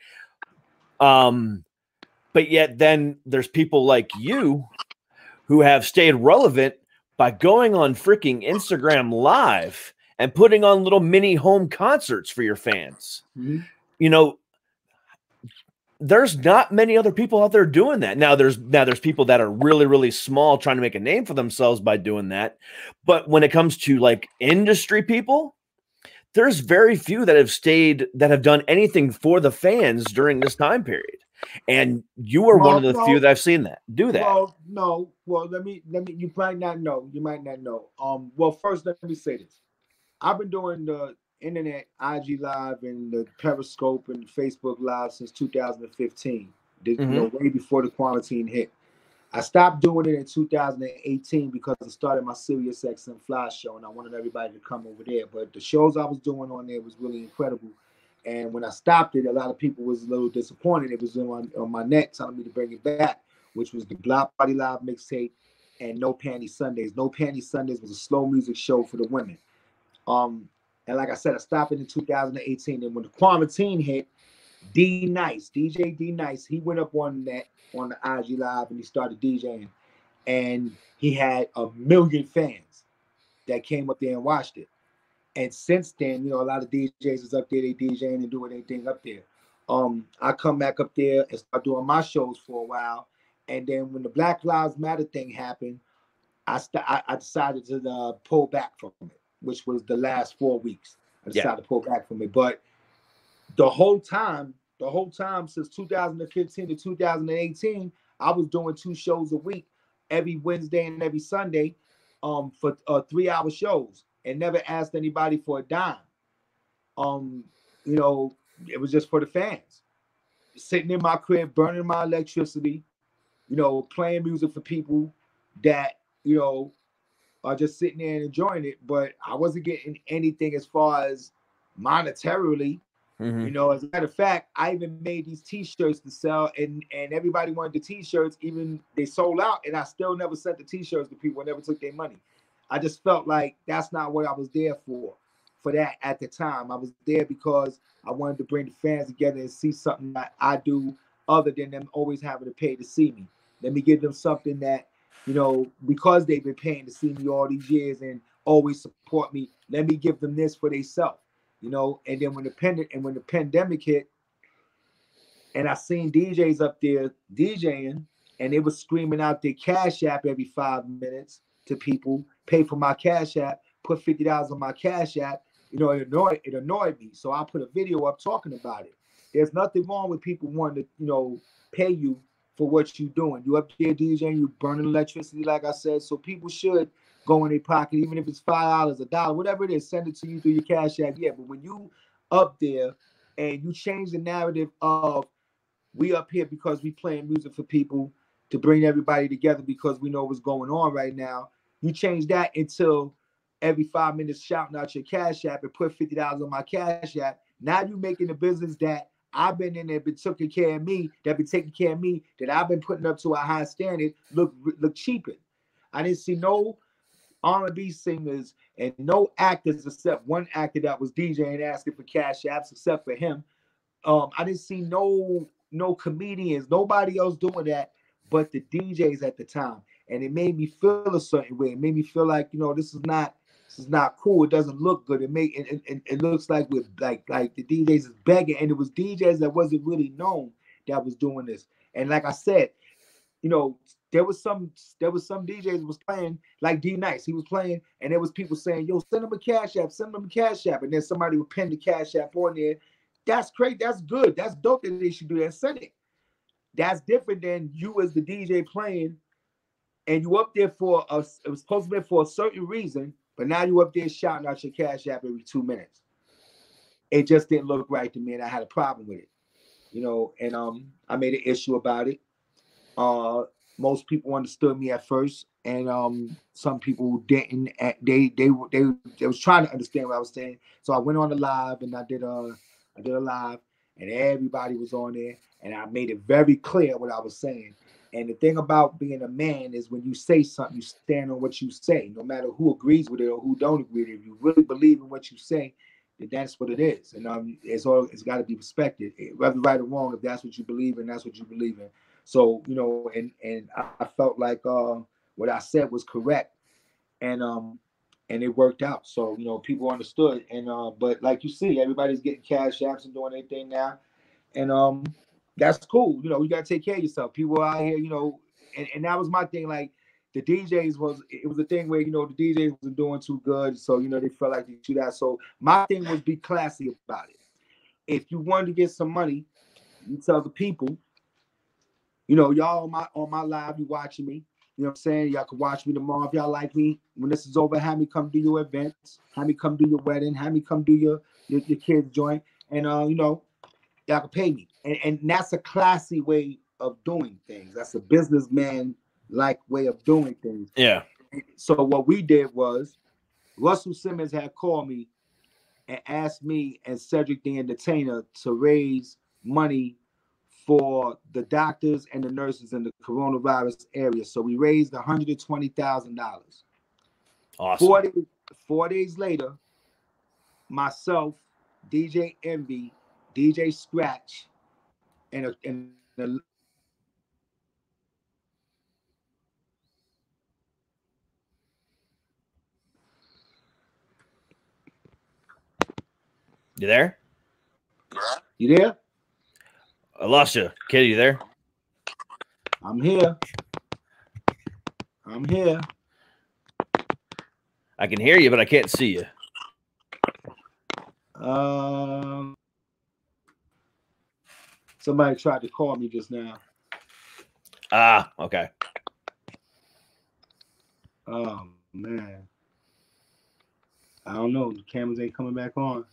But yet then there's people like you who have stayed relevant by going on freaking Instagram Live and putting on little mini home concerts for your fans. Mhm. You know, there's not many other people out there doing that. Now there's people that are really, really small trying to make a name for themselves by doing that. But when it comes to like industry people, there's very few that have done anything for the fans during this time period. And you are one of the few that I've seen that do that. Well, no. Well, let me. You might not know. You might not know. Well, first, let me say this. I've been doing the internet, IG Live, and the Periscope and Facebook Live since 2015. You know, way before the quarantine hit. I stopped doing it in 2018 because I started my Sirius XM Fly show, and I wanted everybody to come over there. But the shows I was doing on there was really incredible. And when I stopped it, a lot of people was a little disappointed. It was on my neck telling me to bring it back, which was the Block Party Live mixtape and No Panty Sundays. No Panty Sundays was a slow music show for the women. And like I said, I stopped it in 2018. And when the quarantine hit, DJ D Nice, he went up on the IG Live and he started DJing. And he had 1 million fans that came up there and watched it. And since then, you know, a lot of DJs is up there, they DJing and doing anything up there. I come back up there and start doing my shows for a while. And then when the Black Lives Matter thing happened, I decided to pull back from it, which was the last 4 weeks. I decided to pull back from it. But the whole time since 2015 to 2018, I was doing 2 shows a week, every Wednesday and every Sunday, for 3-hour shows, and never asked anybody for a dime. You know, it was just for the fans. Sitting in my crib, burning my electricity, you know, playing music for people that, you know, are just sitting there and enjoying it. But I wasn't getting anything as far as monetarily. You know, as a matter of fact, I even made these T-shirts to sell, and everybody wanted the T-shirts. Even they sold out, and I still never sent the T-shirts to people. I never took their money. I just felt like that's not what I was there for that at the time. I was there because I wanted to bring the fans together and see something that I do other than them always having to pay to see me. Let me give them something that, you know, because they've been paying to see me all these years and always support me, let me give them this for themselves. You know, and then when the pandemic hit, and I seen DJs up there DJing, and they was screaming out their Cash App every 5 minutes to people, pay for my Cash App, put $50 on my Cash App. You know, it annoyed me. So I put a video up talking about it. There's nothing wrong with people wanting to, you know, pay you for what you're doing. You up there DJing, you burning electricity, like I said. So people should go in their pocket, even if it's $5, $1, whatever it is, send it to you through your Cash App. Yeah, but when you up there and you change the narrative of we up here because we playing music for people to bring everybody together because we know what's going on right now, you change that until every 5 minutes shouting out your Cash App and put $50 on my Cash App. Now you making the business that I've been in there, been taking care of me, that I've been putting up to a high standard, look cheaper. I didn't see no R&B singers and no actors except one actor that was DJing asking for Cash Apps except for him. I didn't see no comedians, nobody else doing that but the DJs at the time. And it made me feel a certain way. It made me feel like, you know, this is not cool. It doesn't look good. It looks like we're like the DJs is begging. And it was DJs that wasn't really known that was doing this. And like I said, you know, there was some DJs was playing like D Nice. He was playing, and there was people saying, "Yo, send him a Cash App, send him a Cash App," and then somebody would pin the Cash App on there. That's great. That's good. That's dope that they should do that. Send it. That's different than you as the DJ playing, and you up there it was supposed to be for a certain reason, but now you up there shouting out your Cash App every 2 minutes. It just didn't look right to me, and I had a problem with it. You know, and I made an issue about it. Most people understood me at first, and some people didn't. They was trying to understand what I was saying. So I went on the live, and I did a live, and everybody was on there, and I made it very clear what I was saying. And the thing about being a man is when you say something, you stand on what you say, no matter who agrees with it or who don't agree with it. If you really believe in what you say, then that's what it is, and it's got to be respected, whether right or wrong. If that's what you believe in, that's what you believe in. So, you know, and I felt like what I said was correct, and it worked out. So people understood, and but like you see, everybody's getting cash apps and doing anything now, and that's cool. You gotta take care of yourself. People out here, and that was my thing. Like the DJs it was a thing where the DJs wasn't doing too good, so they felt like they should that. So my thing was be classy about it. If you wanted to get some money, you tell the people, y'all on my live, you watching me. You know what I'm saying? Y'all can watch me tomorrow if y'all like me. When this is over, have me come do your events, have me come do your wedding, have me come do your kids' joint, and y'all can pay me. And that's a classy way of doing things. That's a businessman like way of doing things. Yeah. So what we did was Russell Simmons had called me and asked me and Cedric the Entertainer to raise money for the doctors and the nurses in the coronavirus area. So we raised $120,000. Awesome. 4 days later, myself, DJ Envy, DJ Scratch, and a You there? You there? I lost you. Kid, you there? I'm here. I can hear you, but I can't see you. Somebody tried to call me just now. Ah, okay. Oh, man. I don't know. The cameras ain't coming back on.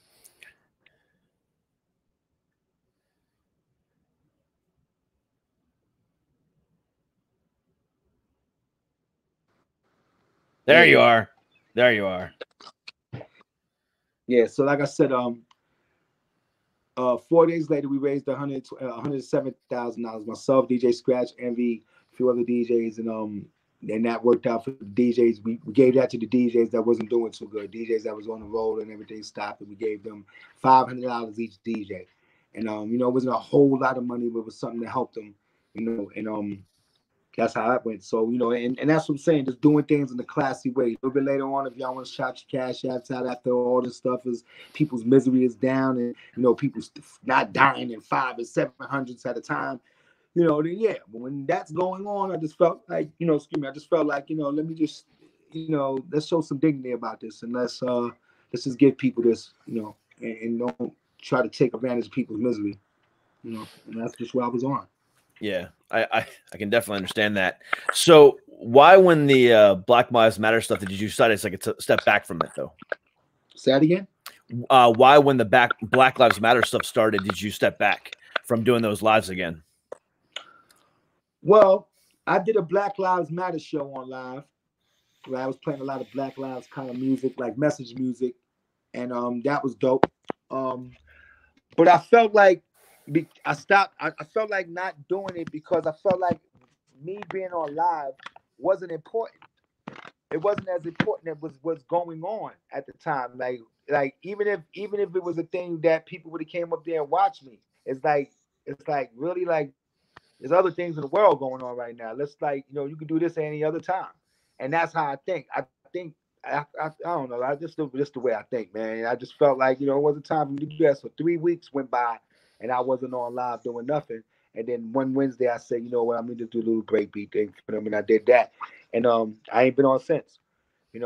There you are. There you are. Yeah, so like I said, 4 days later, we raised $107,000. Myself, DJ Scratch, Envy, a few other DJs, and that worked out for the DJs. We gave that to the DJs that wasn't doing too good. DJs that was on the road and everything stopped, and we gave them $500 each DJ. And it wasn't a whole lot of money, but it was something to help them, and that's how that went. So, and that's what I'm saying, just doing things in a classy way. A little bit later on, if y'all want to shout your cash apps out after all this stuff is, people's misery is down and, people's not dying in 500 and 700s at a time, then yeah. But when that's going on, I just felt like, I just felt like, let me just, let's show some dignity about this, and let's just give people this, and don't try to take advantage of people's misery, and that's just what I was on. Yeah, I can definitely understand that. So why, when the Black Lives Matter stuff, did you decide it's like a step back from it though? Say that again? Why, when the Black Lives Matter stuff started, did you step back from doing those lives again? Well, I did a Black Lives Matter show on live where I was playing a lot of Black Lives kind of music, like message music, and that was dope. But I felt like I stopped. I felt like not doing it because I felt like me being on live wasn't important. It wasn't as important as what's going on at the time. Like even if it was a thing that people would have came up there and watched me, it's like really like there's other things in the world going on right now. Let's you can do this any other time, and that's how I think. I don't know. I just the way I think, man. I just felt like it wasn't time for me to do that. So 3 weeks went by, and I wasn't on live doing nothing. And then one Wednesday, I said, you know what, I'm gonna just do a little breakbeat thing for them, and I did that. And I ain't been on since. And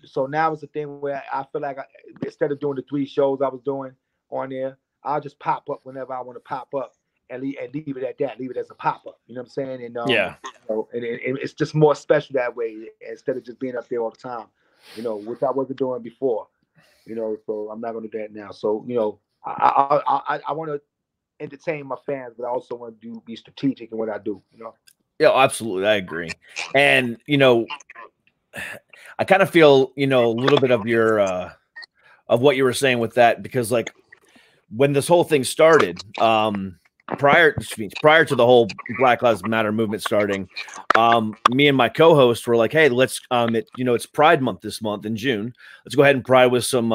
so now it's a thing where I feel like instead of doing the 3 shows I was doing on there, I'll just pop up whenever I want to pop up and leave it at that. Leave it as a pop up. You know what I'm saying? And yeah, and it's just more special that way instead of just being up there all the time. Which I wasn't doing before. So I'm not gonna do that now. So I want to entertain my fans, but I also want to be strategic in what I do. Yeah, absolutely, I agree. And I kind of feel a little bit of your of what you were saying with that, because like when this whole thing started, prior to the whole Black Lives Matter movement starting, me and my co-host were like, hey, let's it's Pride Month this month in June. Let's go ahead and pride with some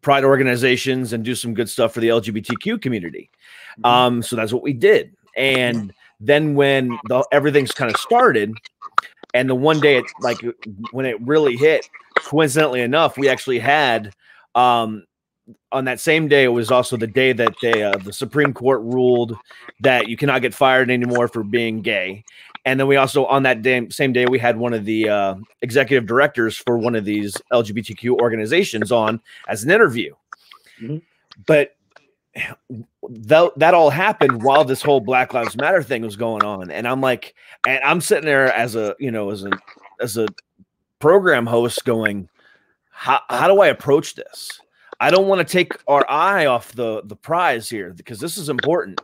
pride organizations and do some good stuff for the LGBTQ community. So that's what we did. And then when everything's kind of started, and the one day when it really hit, coincidentally enough, we actually had on that same day, it was also the day that the Supreme Court ruled that you cannot get fired anymore for being gay. And then we also, on that same day, we had one of the executive directors for one of these LGBTQ organizations on as an interview. Mm-hmm. But that all happened while this whole Black Lives Matter thing was going on. And I'm like, and I'm sitting there as a program host going, how do I approach this? I don't want to take our eye off the prize here because this is important.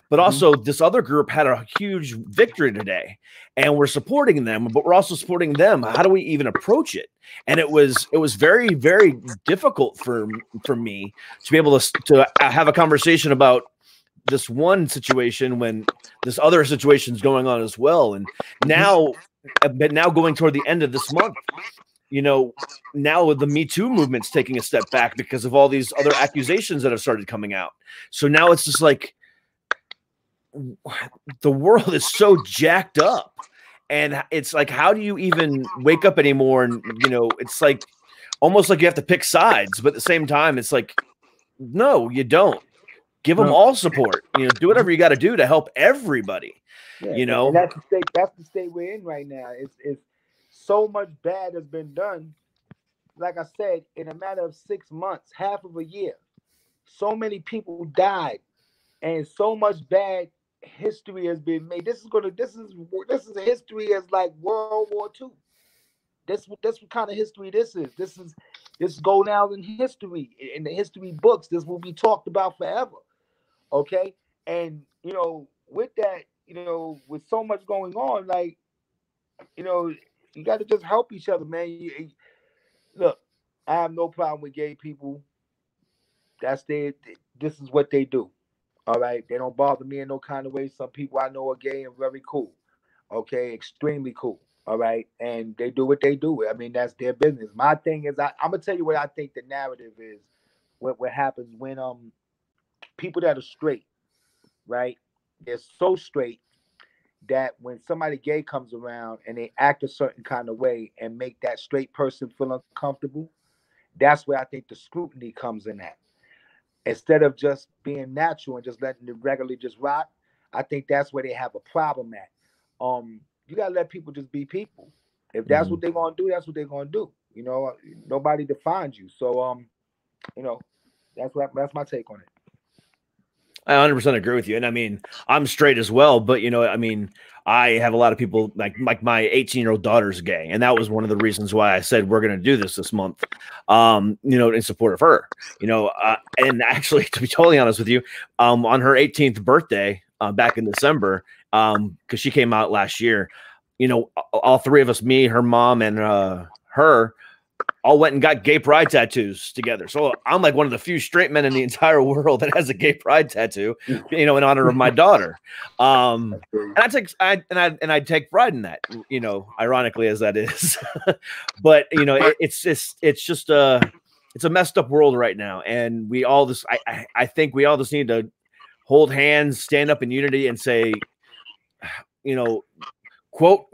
But also, this other group had a huge victory today, and we're supporting them, but we're also supporting them. How do we even approach it? And it was very, very difficult for me to be able to have a conversation about this one situation when this other situation is going on as well. And now going toward the end of this month, now the Me Too movement's taking a step back because of all these other accusations that have started coming out. So now it's just like the world is so jacked up, and it's like, how do you even wake up anymore? And it's like almost like you have to pick sides, but at the same time, it's like, no, you don't. Give them all support. Do whatever you got to do to help everybody. Yeah, and that's the state we're in right now. It's so much bad has been done. Like I said, in a matter of 6 months, half of a year, so many people died, and so much bad history has been made. This is a history as like World War II. This what kind of history this is. This go down in history, in the history books. This will be talked about forever. Okay, and with that, with so much going on, like you got to just help each other, man. Look, I have no problem with gay people. This is what they do. All right, they don't bother me in no kind of way. Some people I know are gay and very cool. Okay, extremely cool. All right, and they do what they do. I mean, that's their business. My thing is, I'm gonna tell you what I think the narrative is. What happens when people that are straight, right? They're so straight that when somebody gay comes around and they act a certain kind of way and make that straight person feel uncomfortable, that's where I think the scrutiny comes in at. Instead of just being natural and just letting it regularly just rock, I think that's where they have a problem at. You gotta let people just be people. If that's what they're gonna do, that's what they're gonna do. Nobody defines you. So that's my take on it. I 100% agree with you. And I mean, I'm straight as well, but I have a lot of people like my 18-year-old daughter's gay. And that was one of the reasons why I said, we're going to do this month, in support of her, and actually, to be totally honest with you, on her 18th birthday, back in December, cause she came out last year, all three of us, me, her mom, and her, all went and got gay pride tattoos together. So I'm like one of the few straight men in the entire world that has a gay pride tattoo, in honor of my daughter. And I take pride in that, ironically as that is. But it's just it's a messed up world right now. And we all just, I think we all just need to hold hands, stand up in unity and say, quote,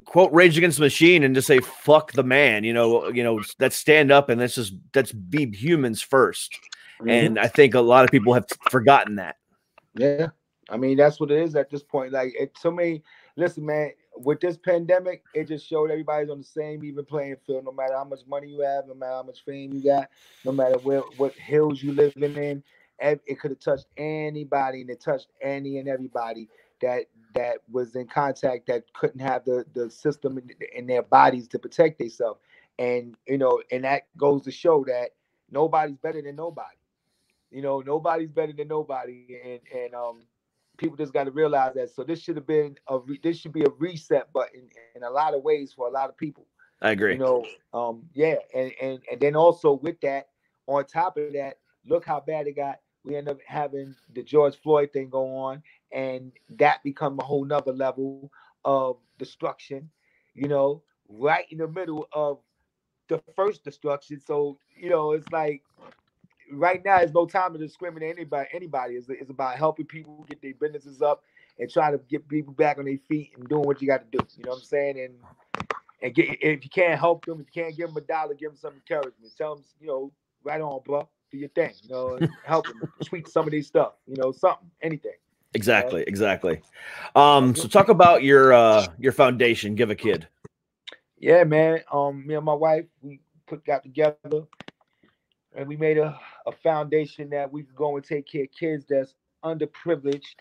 quote Rage Against the Machine and just say, fuck the man, let's stand up and let's be humans first. And I think a lot of people have forgotten that. Yeah. I mean, that's what it is at this point. Like, listen, man, with this pandemic, it just showed everybody's on the same even playing field, no matter how much money you have, no matter how much fame you got, no matter what hills you living in. It could have touched anybody, and it touched any and everybody that was in contact that couldn't have the system in their bodies to protect themselves. And and that goes to show that nobody's better than nobody. Nobody's better than nobody, and people just got to realize that. So this should be a reset button in a lot of ways for a lot of people. I agree. Yeah, and then also with that, on top of that, look how bad it got. We end up having the George Floyd thing go on, and that become a whole nother level of destruction, right in the middle of the first destruction. So, it's like right now, it's no time to discriminate anybody. It's about helping people get their businesses up and trying to get people back on their feet and doing what you got to do. You know what I'm saying? And if you can't help them, if you can't give them $1, give them some encouragement. Tell them, right on, bro, do your thing. And help them tweak some of these stuff. Something, anything. Exactly. So talk about your foundation, Give a Kid. Yeah, man. Me and my wife, we got together and we made a foundation that we could go and take care of kids that's underprivileged.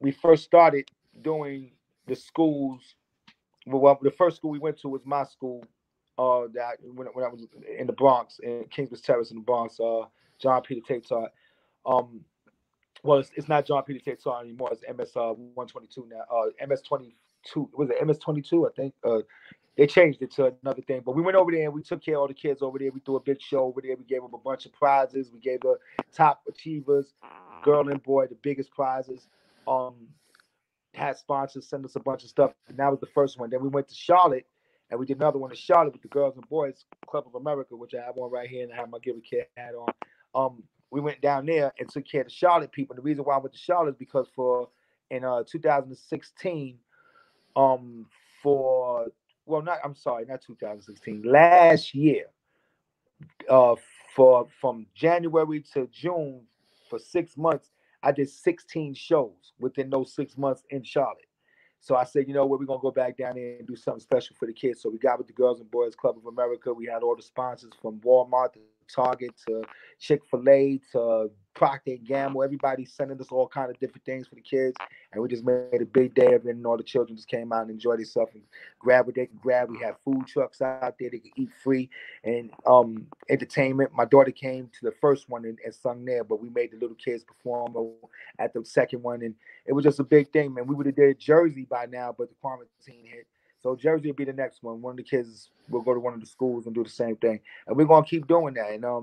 We first started doing the schools. Well, the first school we went to was my school. That when I was in the Bronx, in Kingsbridge Terrace in the Bronx. John Peter Tate taught. Well, it's not John Peter Tate taught anymore. It's MS 122 now. MS 22. Was it MS 22? I think. They changed it to another thing. But we went over there and we took care of all the kids over there. We threw a big show over there. We gave them a bunch of prizes. We gave the top achievers, girl and boy, the biggest prizes. Had sponsors send us a bunch of stuff. And that was the first one. Then we went to Charlotte and we did another one in Charlotte with the Girls and Boys Club of America, which I have on right here and I have my Give a Kid hat on. We went down there and took care of the Charlotte people. And the reason why I went to Charlotte is because in 2016, not 2016. Last year, from January to June, for 6 months, I did 16 shows within those 6 months in Charlotte. So I said, you know what, we're going to go back down there and do something special for the kids. So we got with the Girls and Boys Club of America. We had all the sponsors from Walmart to Target to Chick-fil-A to Procter & Gamble. Everybody sending us all kind of different things for the kids. And we just made a big day of it. And all the children just came out and enjoyed themselves and grabbed what they could grab. We had food trucks out there. They could eat free and entertainment. My daughter came to the first one and sung there, but we made the little kids perform at the second one. And it was just a big thing, man. We would have did Jersey by now, but the quarantine hit. So Jersey will be the next one. One of the kids will go to one of the schools and do the same thing. And we're going to keep doing that. And, a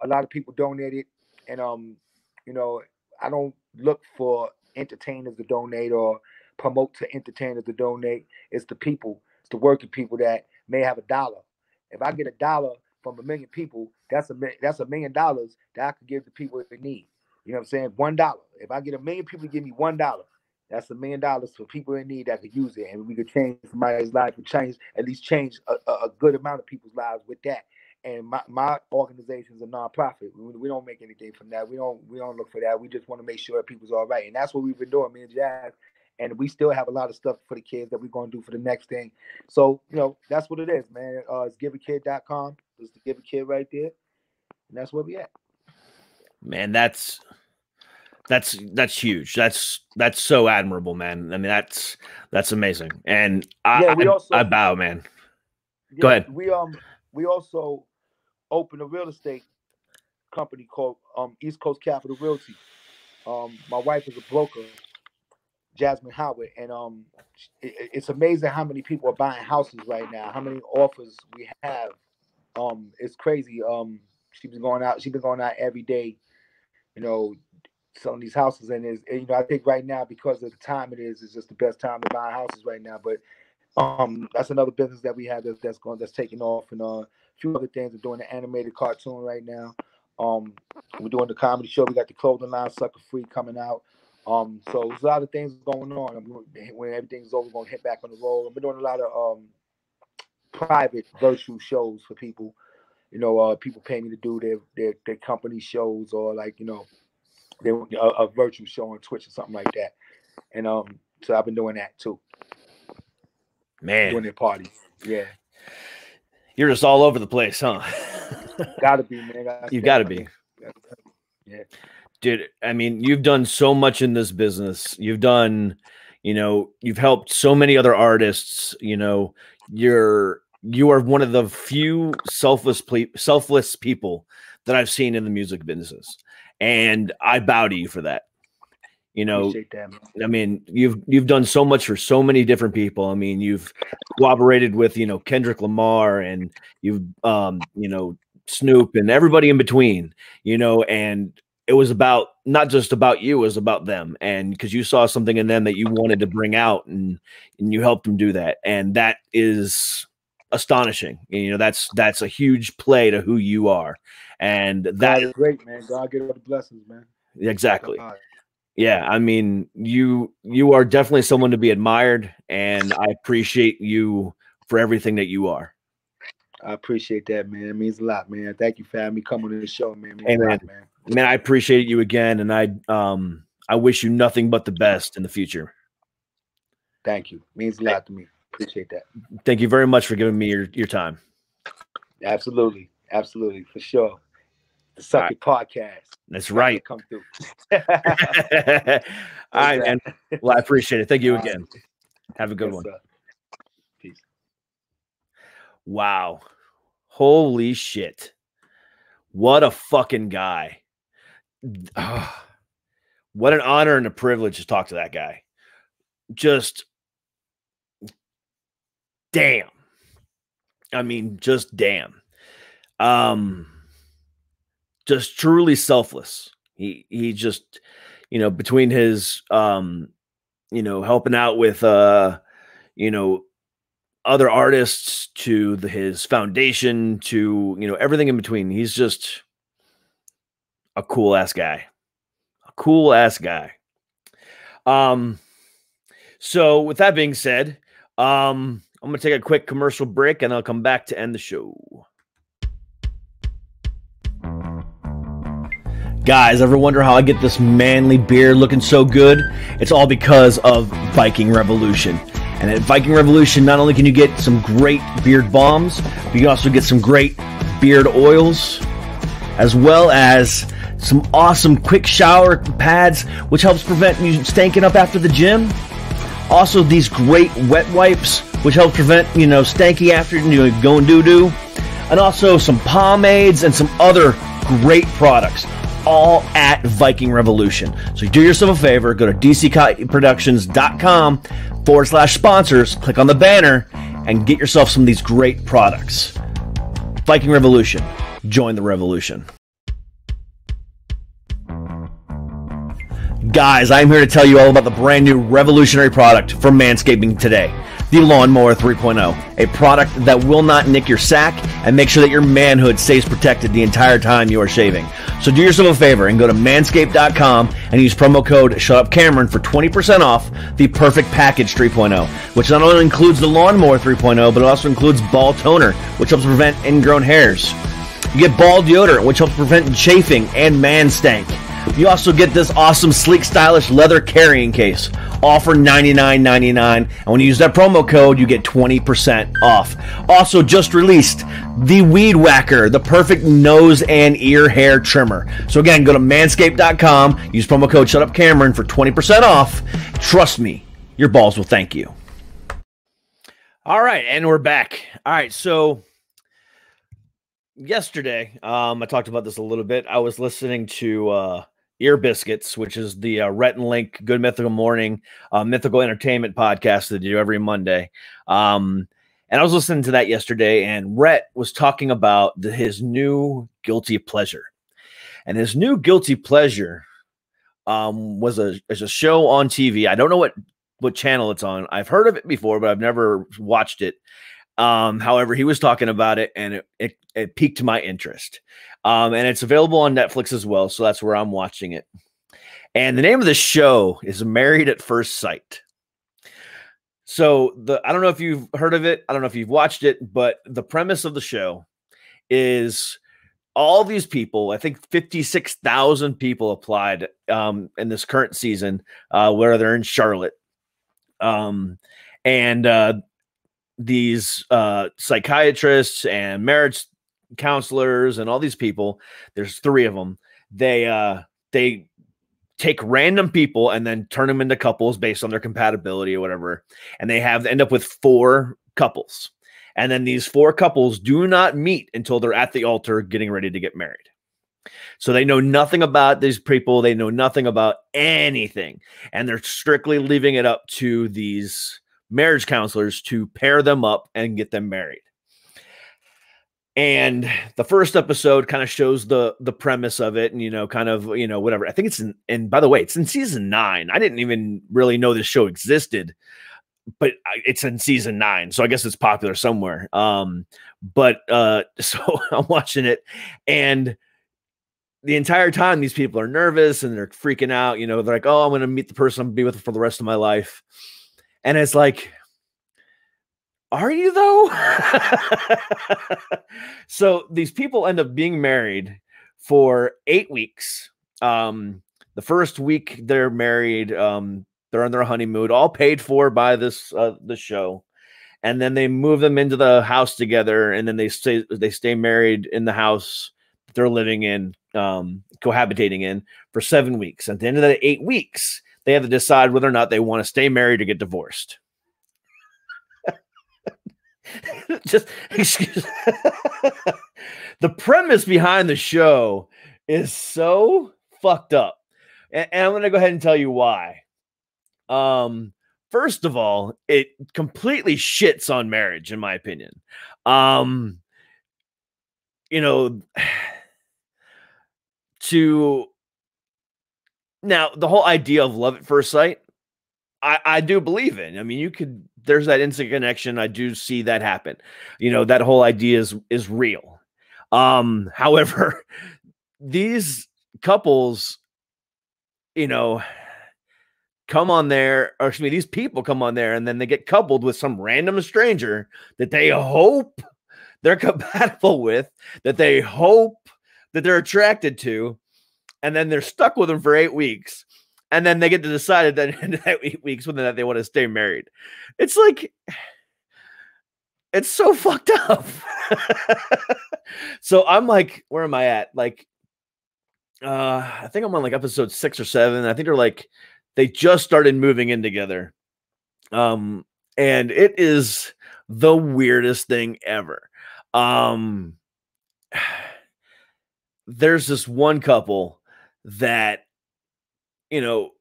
lot of people donated. And, I don't look for entertainers to donate or promote to entertainers to donate. It's the people. It's the working people that may have $1. If I get $1 from 1 million people, that's $1 million that I could give to people in need. You know what I'm saying? $1. If I get 1 million people to give me $1, that's $1 million for people in need that could use it, and we could change somebody's life, and change a good amount of people's lives with that. And my organization is a nonprofit. We don't make anything from that. We don't look for that. We just want to make sure people's all right, and that's what we've been doing, me and Jazz. And we still have a lot of stuff for the kids that we're going to do for the next thing. So that's what it is, man. It's giveakid.com. It's the Give a Kid right there, and that's where we at. Man, that's huge. That's so admirable, man. I mean, that's amazing. And I bow, man. Yeah, go ahead. We also opened a real estate company called East Coast Capital Realty. My wife is a broker, Jasmine Howard, and it's amazing how many people are buying houses right now. How many offers we have. It's crazy. She's been going out every day, selling these houses, and I think right now, because of the time it is, it's just the best time to buy houses right now. But that's another business that we have that's taking off, and a few other things. We're doing the animated cartoon right now. We're doing the comedy show. We got the clothing line Sucker Free coming out. So there's a lot of things going on. When everything's over, we're gonna hit back on the road. And we're doing a lot of private virtual shows for people. People pay me to do their company shows, or a virtual show on Twitch or something like that. And so I've been doing that too. Man, doing their parties. Yeah. You're just all over the place, huh? Gotta be, man. You gotta be. Yeah. Dude, I mean, you've done so much in this business. You've done, you've helped so many other artists. You are one of the few selfless people that I've seen in the music business, and I bow to you for that. Appreciate that, man. I mean, you've done so much for so many different people. I mean, you've cooperated with Kendrick Lamar, and you've Snoop and everybody in between. And it was not just about you, it was about them. And because you saw something in them that you wanted to bring out, and you helped them do that. And that is astonishing. You know, that's a huge play to who you are. And that is great, man. God get all the blessings, man. Exactly. God. Yeah, I mean, you are definitely someone to be admired, and I appreciate you for everything that you are. I appreciate that, man. It means a lot, man. Thank you for having me come on the show, man. It means Hey, a man. lot, man. Man, I appreciate you again, and I wish you nothing but the best in the future. Thank you. It means a lot to me. Appreciate that. Thank you very much for giving me your time. Absolutely. Absolutely. For sure. The Suck It Podcast. That's right. Come through. All right, man. Well, I appreciate it. Thank you again. Have a good one. Sir. Peace. Wow. Holy shit. What a fucking guy. What an honor and a privilege to talk to that guy. Just damn. I mean, just damn. Just truly selfless. He just, you know, between his you know, helping out with you know, other artists to his foundation to, you know, everything in between. He's just a cool ass guy. A cool ass guy. So with that being said, I'm going to take a quick commercial break and I'll come back to end the show. Guys, ever wonder how I get this manly beard looking so good? It's all because of Viking Revolution. And at Viking Revolution, not only can you get some great beard balms, but you can also get some great beard oils, as well as some awesome quick shower pads, which helps prevent you stanking up after the gym. Also, these great wet wipes, which help prevent, you know, stanky after, you know, going doo-doo. And also some pomades and some other great products, all at Viking Revolution. So do yourself a favor, go to dcproductions.com/sponsors, click on the banner, and get yourself some of these great products. Viking Revolution. Join the revolution. Guys, I'm here to tell you all about the brand new revolutionary product from Manscaping today. The Lawnmower 3.0, a product that will not nick your sack and make sure that your manhood stays protected the entire time you are shaving. So do yourself a favor and go to manscaped.com and use promo code ShutUpCameron for 20% off the Perfect Package 3.0, which not only includes the Lawnmower 3.0, but it also includes Ball Toner, which helps prevent ingrown hairs. You get Ball Deodorant, which helps prevent chafing and man stank. You also get this awesome, sleek, stylish leather carrying case, all for $99.99. And when you use that promo code, you get 20% off. Also, just released the Weed Whacker, the perfect nose and ear hair trimmer. So again, go to manscaped.com, use promo code ShutUpCameron for 20% off. Trust me, your balls will thank you. All right, and we're back. All right, so yesterday, I talked about this a little bit. I was listening to Ear Biscuits, which is the Rhett and Link Good Mythical Morning mythical entertainment podcast that they do every Monday. And I was listening to that yesterday, and Rhett was talking about his new guilty pleasure. And his new guilty pleasure is a show on TV. I don't know what channel it's on. I've heard of it before, but I've never watched it. However, he was talking about it, and it piqued my interest. And it's available on Netflix as well, so that's where I'm watching it. And the name of the show is Married at First Sight. So I don't know if you've heard of it. I don't know if you've watched it, but the premise of the show is all these people, I think 56,000 people applied in this current season, where they're in Charlotte. These psychiatrists and marriage counselors and all these people, there's 3 of them. They take random people and then turn them into couples based on their compatibility or whatever. And they end up with 4 couples. And then these 4 couples do not meet until they're at the altar getting ready to get married. So they know nothing about these people. They know nothing about anything. And they're strictly leaving it up to these marriage counselors to pair them up and get them married. And the first episode kind of shows the premise of it, and, you know, kind of, you know, whatever. I think it's and by the way, it's in season 9. I didn't even really know this show existed but it's in season 9, so I guess it's popular somewhere. But so I'm watching it, and the entire time these people are nervous and they're freaking out. You know, they're like, "Oh, I'm going to meet the person I'm going to be with for the rest of my life," and it's like, are you though? So these people end up being married for 8 weeks. The first week they're married, they're on their honeymoon, all paid for by this the show, and then they move them into the house together, and then they stay married in the house they're living in, cohabitating in, for 7 weeks. At the end of the 8 weeks, they have to decide whether or not they want to stay married or get divorced. Just excuse. The premise behind the show is so fucked up, and I'm going to go ahead and tell you why. First of all, it completely shits on marriage, in my opinion. You know, now the whole idea of love at first sight, I do believe in. I mean, there's that instant connection. I do see that happen. You know, that whole idea is real. However, these couples, you know, these people come on there, and then they get coupled with some random stranger that they hope they're compatible with, that they hope that they're attracted to, and then they're stuck with them for 8 weeks. And then they get to decide at the end of that 8 weeks whether or not they want to stay married. It's like, it's so fucked up. So I'm like, where am I at? Like, I think I'm on like episode 6 or 7. I think they just started moving in together. And it is the weirdest thing ever. There's this one couple that, you know,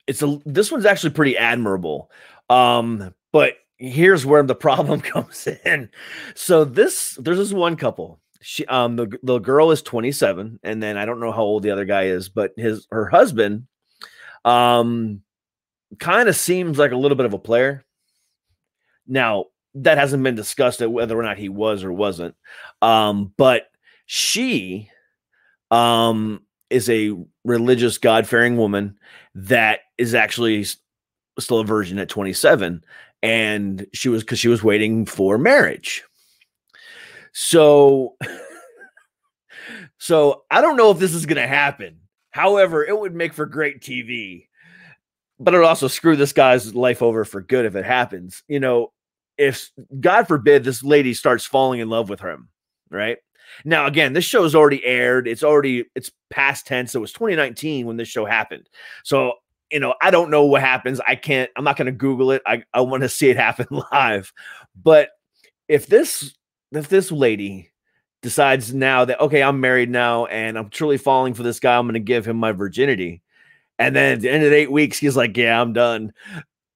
this one's actually pretty admirable. But here's where the problem comes in. So there's this one couple. The girl is 27, and then I don't know how old the other guy is, but her husband, kind of seems like a little bit of a player. Now, that hasn't been discussed at whether or not he was or wasn't. But she, is a religious, God-fearing woman that is actually still a virgin at 27, and she was waiting for marriage. So I don't know if this is going to happen. However, it would make for great TV, but it would also screw this guy's life over for good if it happens. You know, if God forbid this lady starts falling in love with him, right? Now, again, this show's already aired. It's past tense. It was 2019 when this show happened. So, you know, I don't know what happens. I'm not going to Google it. I want to see it happen live. But if this lady decides now that, okay, I'm married now and I'm truly falling for this guy, I'm going to give him my virginity. And then at the end of the 8 weeks, he's like, yeah, I'm done.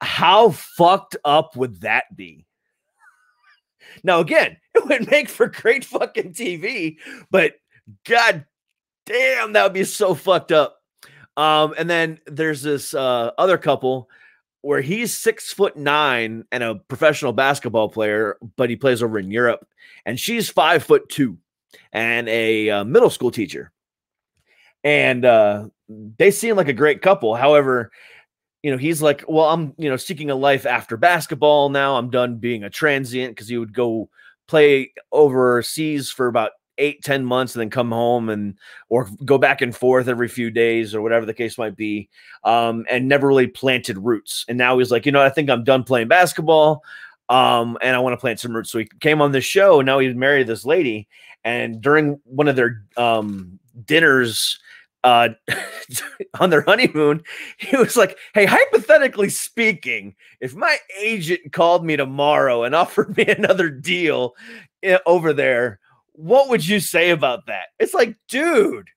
How fucked up would that be? Now, again, it would make for great fucking TV, but god damn, that would be so fucked up. And then there's this other couple where he's 6'9" and a professional basketball player, but he plays over in Europe, and she's 5'2" and a middle school teacher. And they seem like a great couple. However, you know, he's like, well, I'm, you know, seeking a life after basketball now. I'm done being a transient, because he would go play overseas for about 8-10 months and then come home or go back and forth every few days or whatever the case might be, and never really planted roots. And now he's like, you know, I think I'm done playing basketball, and I want to plant some roots. So he came on this show, and now he's married this lady. And during one of their dinners, on their honeymoon, he was like, hey, hypothetically speaking, if my agent called me tomorrow and offered me another deal over there, what would you say about that? It's like, dude,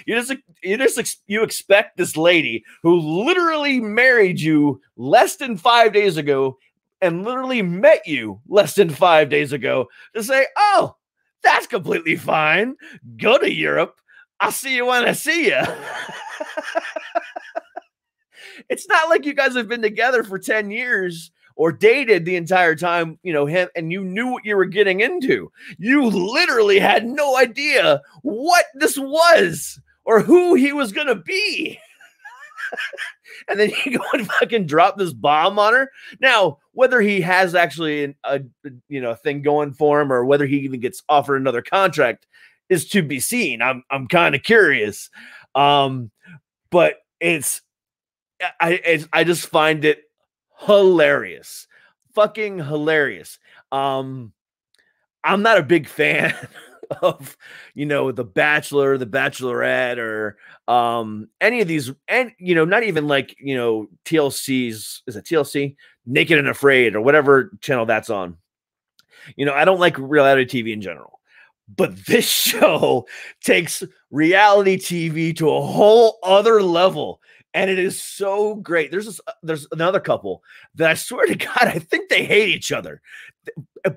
you expect this lady who literally married you less than 5 days ago and literally met you less than 5 days ago to say, oh, that's completely fine. Go to Europe. I'll see you when I see you. It's not like you guys have been together for 10 years or dated the entire time, you know, him, and you knew what you were getting into. You literally had no idea what this was or who he was going to be. And then you go and fucking drop this bomb on her. Now, whether he has actually a thing going for him or whether he even gets offered another contract is to be seen. I'm kind of curious. But I just find it hilarious. Fucking hilarious. I'm not a big fan of, The Bachelor, The Bachelorette, or any of these, and not even like TLC's, is it TLC, Naked and Afraid, or whatever channel that's on. I don't like reality TV in general, but this show takes reality TV to a whole other level, and it is so great. There's another couple that I swear to God, I think they hate each other,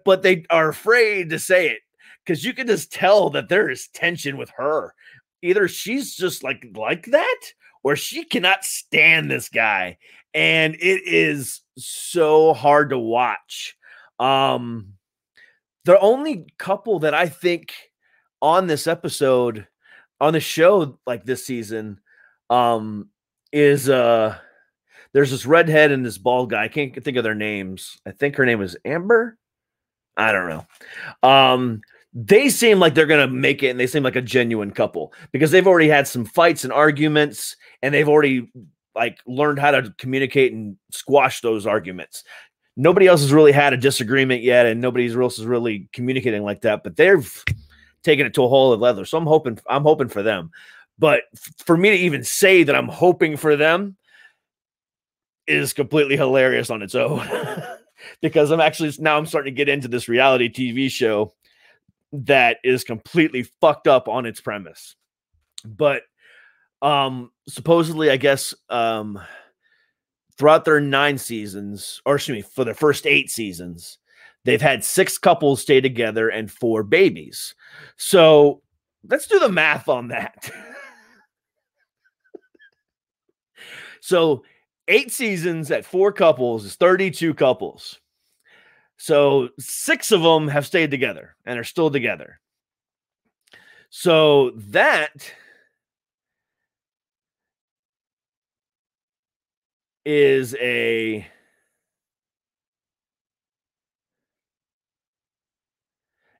but they are afraid to say it, because you can just tell that there is tension with her. Either she's just like that, or she cannot stand this guy. And it is so hard to watch. The only couple that I think on this episode, on the show, like this season, is there's this redhead and this bald guy. I can't think of their names. I think her name is Amber. I don't know. They seem like they're going to make it, and they seem like a genuine couple because they've already had some fights and arguments, and they've already learned how to communicate and squash those arguments. Nobody else has really had a disagreement yet, and nobody else is really communicating like that, but they've taken it to a whole other level. So I'm hoping for them. But for me to even say that I'm hoping for them is completely hilarious on its own. Because I'm starting to get into this reality TV show that is completely fucked up on its premise. But supposedly, I guess, throughout their 9 seasons, or excuse me, for the first 8 seasons, they've had 6 couples stay together and 4 babies. So let's do the math on that. So 8 seasons at 4 couples is 32 couples. So 6 of them have stayed together and are still together. So that is an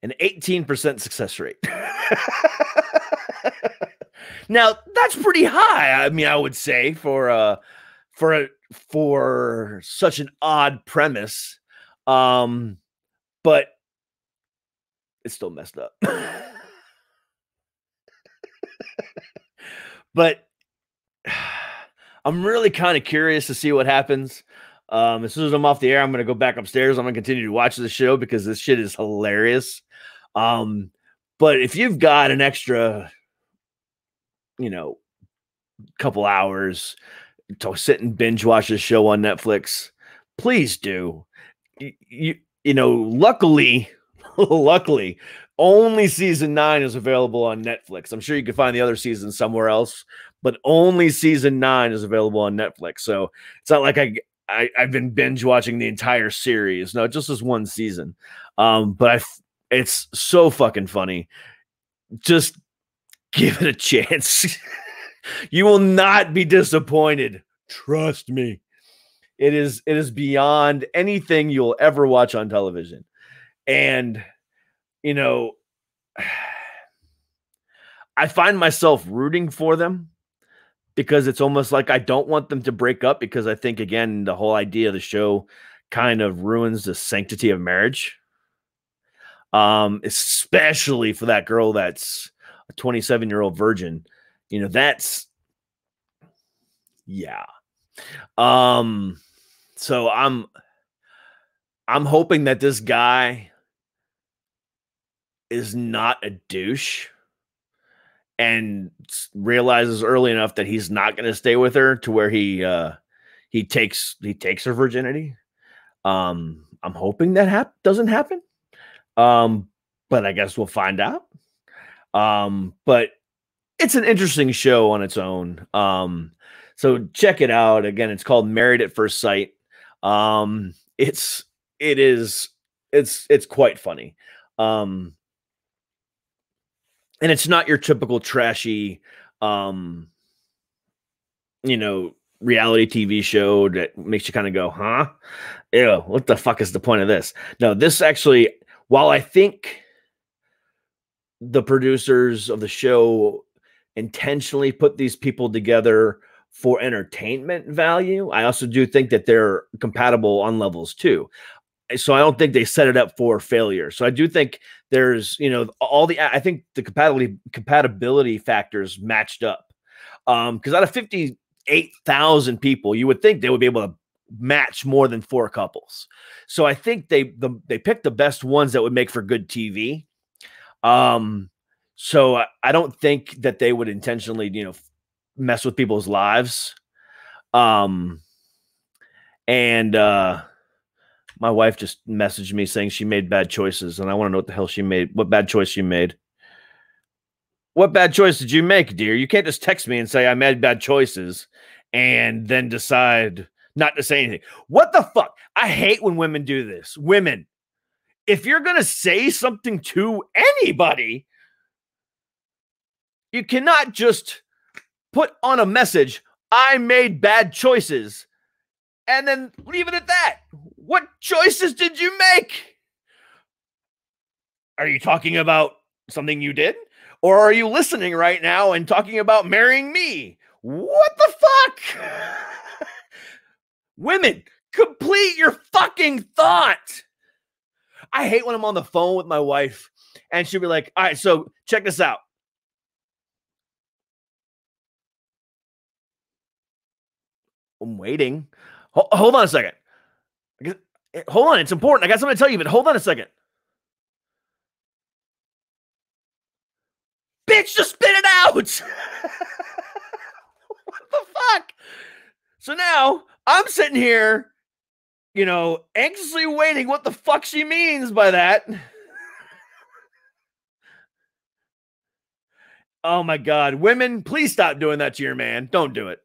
18% success rate. Now that's pretty high. I mean, I would say for such an odd premise. But it's still messed up. But I'm really kind of curious to see what happens. As soon as I'm off the air, I'm going to go back upstairs. I'm going to continue to watch the show because this shit is hilarious. But if you've got an extra, couple hours to sit and binge watch this show on Netflix, please do. Luckily, only season 9 is available on Netflix. I'm sure you can find the other seasons somewhere else, but only season 9 is available on Netflix. So it's not like I've been binge watching the entire series. No, just this one season. But it's so fucking funny. Just give it a chance. You will not be disappointed. Trust me. It is beyond anything you'll ever watch on television. And, I find myself rooting for them because it's almost like I don't want them to break up, because I think, again, the whole idea of the show kind of ruins the sanctity of marriage. Especially for that girl that's a 27-year-old virgin. Yeah. So I'm hoping that this guy is not a douche and realizes early enough that he's not going to stay with her to where he takes her virginity. I'm hoping that doesn't happen. But I guess we'll find out. But it's an interesting show on its own. So check it out. Again, it's called Married at First Sight. It's quite funny. And it's not your typical trashy, reality TV show that makes you kind of go, huh? Ew, what the fuck is the point of this? No, this actually, while I think the producers of the show intentionally put these people together for entertainment value, I also do think that they're compatible on levels too. So I don't think they set it up for failure. So I do think there's, I think the compatibility factors matched up. Because out of 58,000 people, you would think they would be able to match more than 4 couples. So I think they picked the best ones that would make for good TV. So I don't think that they would intentionally, mess with people's lives. And my wife just messaged me saying she made bad choices, and I want to know what the hell she made. What bad choice she made? What bad choice did you make, dear? You can't just text me and say I made bad choices and then decide not to say anything. What the fuck? I hate when women do this. Women, if you're going to say something to anybody, you cannot just put on a message, I made bad choices, and then leave it at that. What choices did you make? Are you talking about something you did? Or are you listening right now and talking about marrying me? What the fuck? Women, complete your fucking thought. I hate when I'm on the phone with my wife and she'll be like, all right, so check this out. I'm waiting. Hold on a second. Hold on. It's important. I got something to tell you, but hold on a second. Bitch, just spit it out. What the fuck? So now I'm sitting here, anxiously waiting what the fuck she means by that. Oh my God. Women, please stop doing that to your man. Don't do it.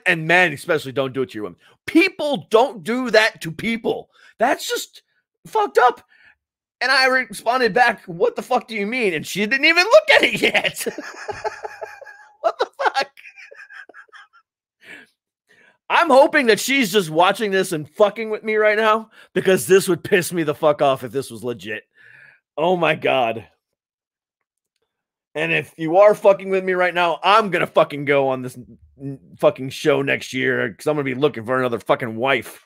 And men especially, don't do it to your women. People don't do that to people. That's just fucked up. And I responded back, what the fuck do you mean? And she didn't even look at it yet. What the fuck? I'm hoping that she's just watching this and fucking with me right now, because this would piss me the fuck off if this was legit. Oh my God. And if you are fucking with me right now, I'm going to fucking go on this fucking show next year, because I'm going to be looking for another fucking wife.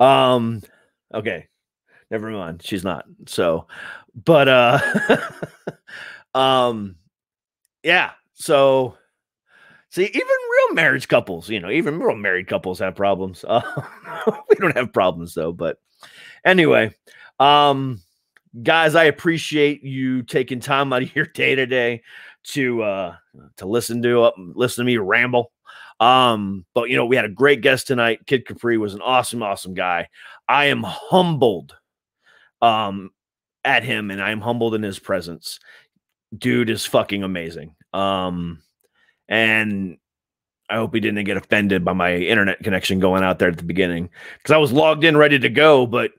Okay. Never mind. She's not. So, but, yeah. So, see, even real marriage couples, even real married couples have problems. We don't have problems though, but anyway, guys, I appreciate you taking time out of your day today to listen to me ramble. But we had a great guest tonight. Kid Capri was an awesome guy. I am humbled at him, and I am humbled in his presence. Dude is fucking amazing. And I hope he didn't get offended by my internet connection going out there at the beginning, because I was logged in ready to go, but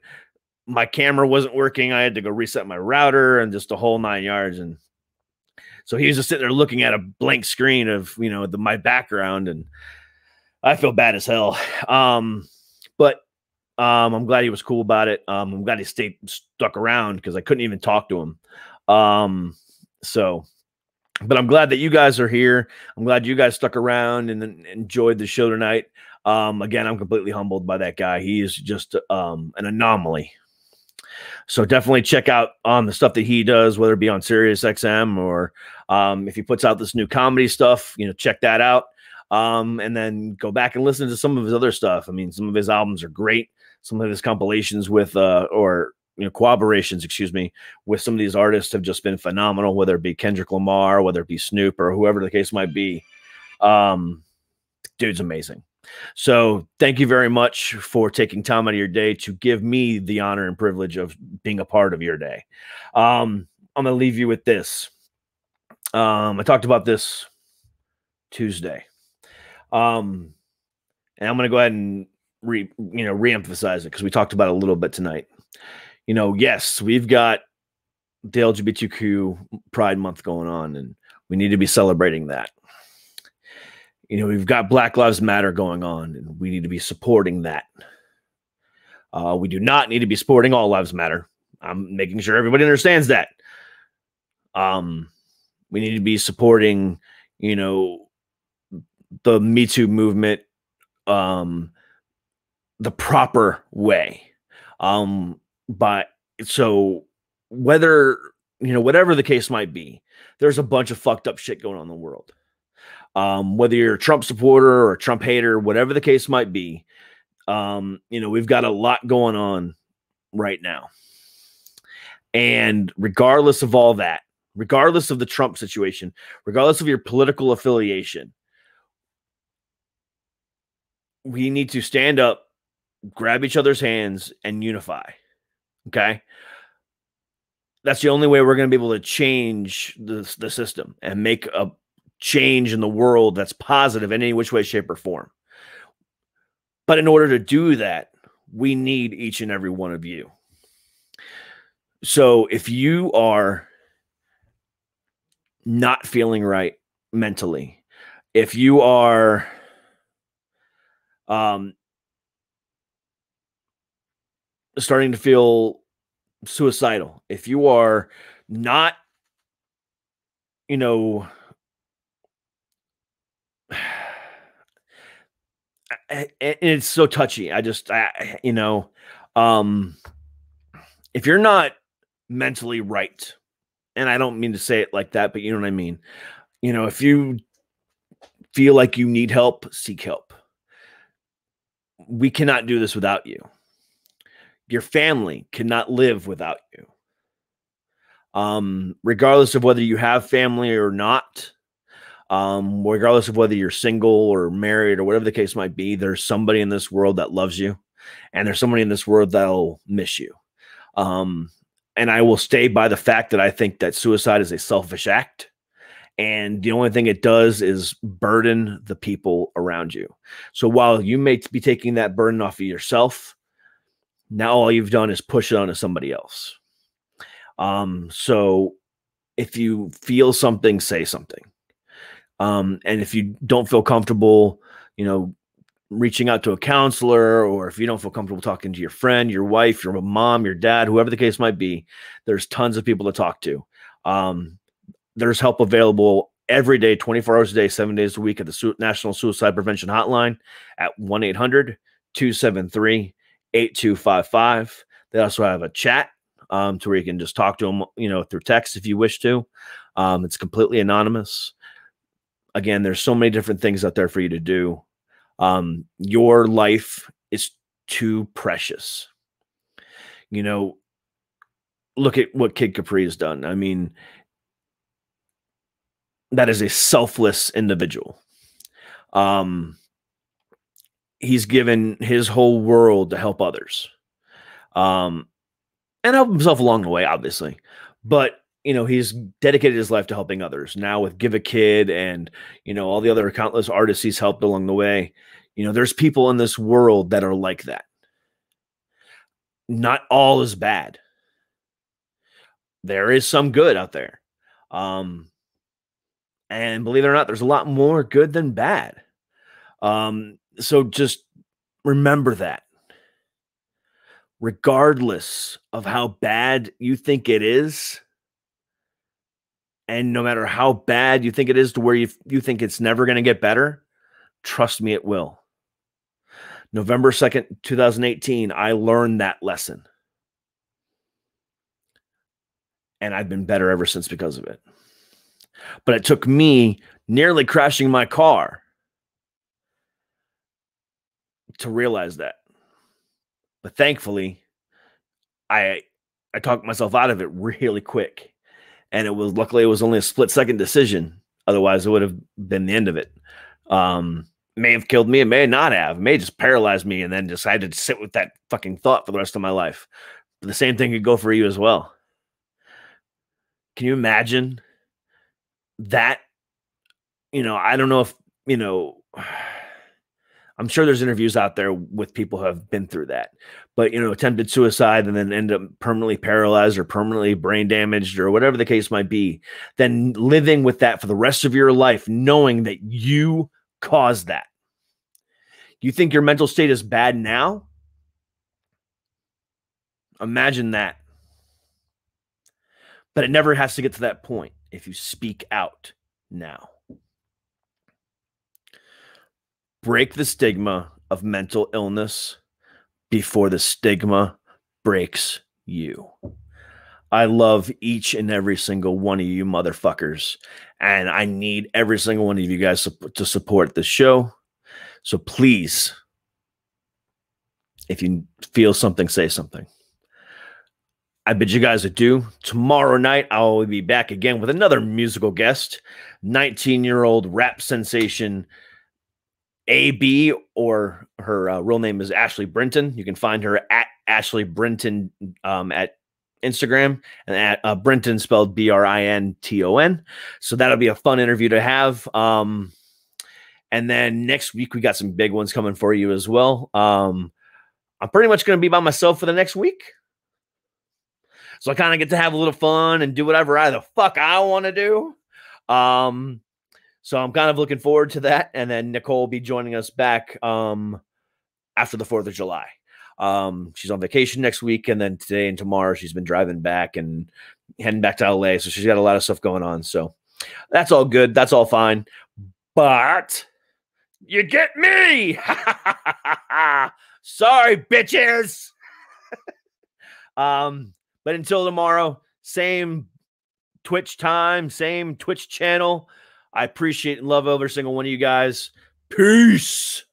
my camera wasn't working. I had to go reset my router and just the whole 9 yards. And so he was just sitting there looking at a blank screen of, my background, and I feel bad as hell. But I'm glad he was cool about it. I'm glad he stuck around, because I couldn't even talk to him. But I'm glad that you guys are here. I'm glad you guys stuck around and enjoyed the show tonight. Again, I'm completely humbled by that guy. He is just an anomaly. So definitely check out the stuff that he does, whether it be on Sirius XM or if he puts out this new comedy stuff, check that out. And then go back and listen to some of his other stuff. I mean, some of his albums are great. Some of his compilations with collaborations, with some of these artists have just been phenomenal, whether it be Kendrick Lamar, whether it be Snoop, or whoever the case might be. Dude's amazing. So thank you very much for taking time out of your day to give me the honor and privilege of being a part of your day. I'm going to leave you with this. I talked about this Tuesday. And I'm going to go ahead and reemphasize it because we talked about it a little bit tonight. Yes, we've got the LGBTQ Pride Month going on, and we need to be celebrating that. We've got Black Lives Matter going on, and we need to be supporting that. We do not need to be supporting All Lives Matter. I'm making sure everybody understands that. We need to be supporting, the Me Too movement, the proper way. But so whether, whatever the case might be, there's a bunch of fucked up shit going on in the world. Whether you're a Trump supporter or a Trump hater, whatever the case might be, we've got a lot going on right now. And regardless of all that, regardless of the Trump situation, regardless of your political affiliation, we need to stand up, grab each other's hands, and unify. Okay? That's the only way we're going to be able to change the system and make a change in the world that's positive in any which way, shape, or form. But in order to do that, we need each and every one of you. So if you are not feeling right mentally, if you are starting to feel suicidal, if you are not, it's so touchy. If you're not mentally right, and I don't mean to say it like that, but you know what I mean? If you feel like you need help, seek help. We cannot do this without you. Your family cannot live without you. Regardless of whether you have family or not, regardless of whether you're single or married or whatever the case might be, there's somebody in this world that loves you, and there's somebody in this world that'll miss you. And I will stay by the fact that I think that suicide is a selfish act. And the only thing it does is burden the people around you. So while you may be taking that burden off of yourself, now all you've done is push it onto somebody else. So if you feel something, say something. And if you don't feel comfortable, reaching out to a counselor, or if you don't feel comfortable talking to your friend, your wife, your mom, your dad, whoever the case might be, there's tons of people to talk to. There's help available every day, 24 hours a day, 7 days a week at the National Suicide Prevention Hotline at 1-800-273-8255. They also have a chat to where you can just talk to them, through text if you wish to. It's completely anonymous. Again, there's so many different things out there for you to do. Your life is too precious. Look at what Kid Capri has done. I mean, that is a selfless individual. He's given his whole world to help others. And help himself along the way, obviously. But, he's dedicated his life to helping others. Now with Give a Kid and, all the other countless artists he's helped along the way, there's people in this world that are like that. Not all is bad. There is some good out there. And believe it or not, there's a lot more good than bad. So just remember that. Regardless of how bad you think it is, and no matter how bad you think it is to where you think it's never going to get better, trust me, it will. November 2nd, 2018, I learned that lesson. And I've been better ever since because of it. But it took me nearly crashing my car to realize that. But thankfully, I talked myself out of it really quick. And luckily it was only a split-second decision. Otherwise, it would have been the end of it. May have killed me. It may not have. It may just paralyze me and then decided to sit with that fucking thought for the rest of my life. But the same thing could go for you as well. Can you imagine that, I don't know if, I'm sure there's interviews out there with people who have been through that, but, attempted suicide and then end up permanently paralyzed or permanently brain damaged or whatever the case might be, then living with that for the rest of your life, knowing that you caused that. You think your mental state is bad now? Imagine that. But it never has to get to that point if you speak out now. Break the stigma of mental illness before the stigma breaks you. I love each and every single one of you motherfuckers, and I need every single one of you guys to support the show. So please, if you feel something, say something. I bid you guys adieu. Tomorrow night, I will be back again with another musical guest, 19-year-old rap sensation AB, or her real name is Ashley Brinton. You can find her at Ashley Brinton at Instagram, and at Brinton spelled Brinton. So that'll be a fun interview to have. And then next week, we got some big ones coming for you as well. I'm pretty much going to be by myself for the next week. So I kind of get to have a little fun and do whatever the fuck I want to do. So I'm kind of looking forward to that. And then Nicole will be joining us back after the 4th of July. She's on vacation next week. And then today and tomorrow, she's been driving back and heading back to LA. So she's got a lot of stuff going on. So that's all good. That's all fine. But you get me. Sorry, bitches. But until tomorrow, same Twitch time, same Twitch channel. I appreciate and love every single one of you guys. Peace.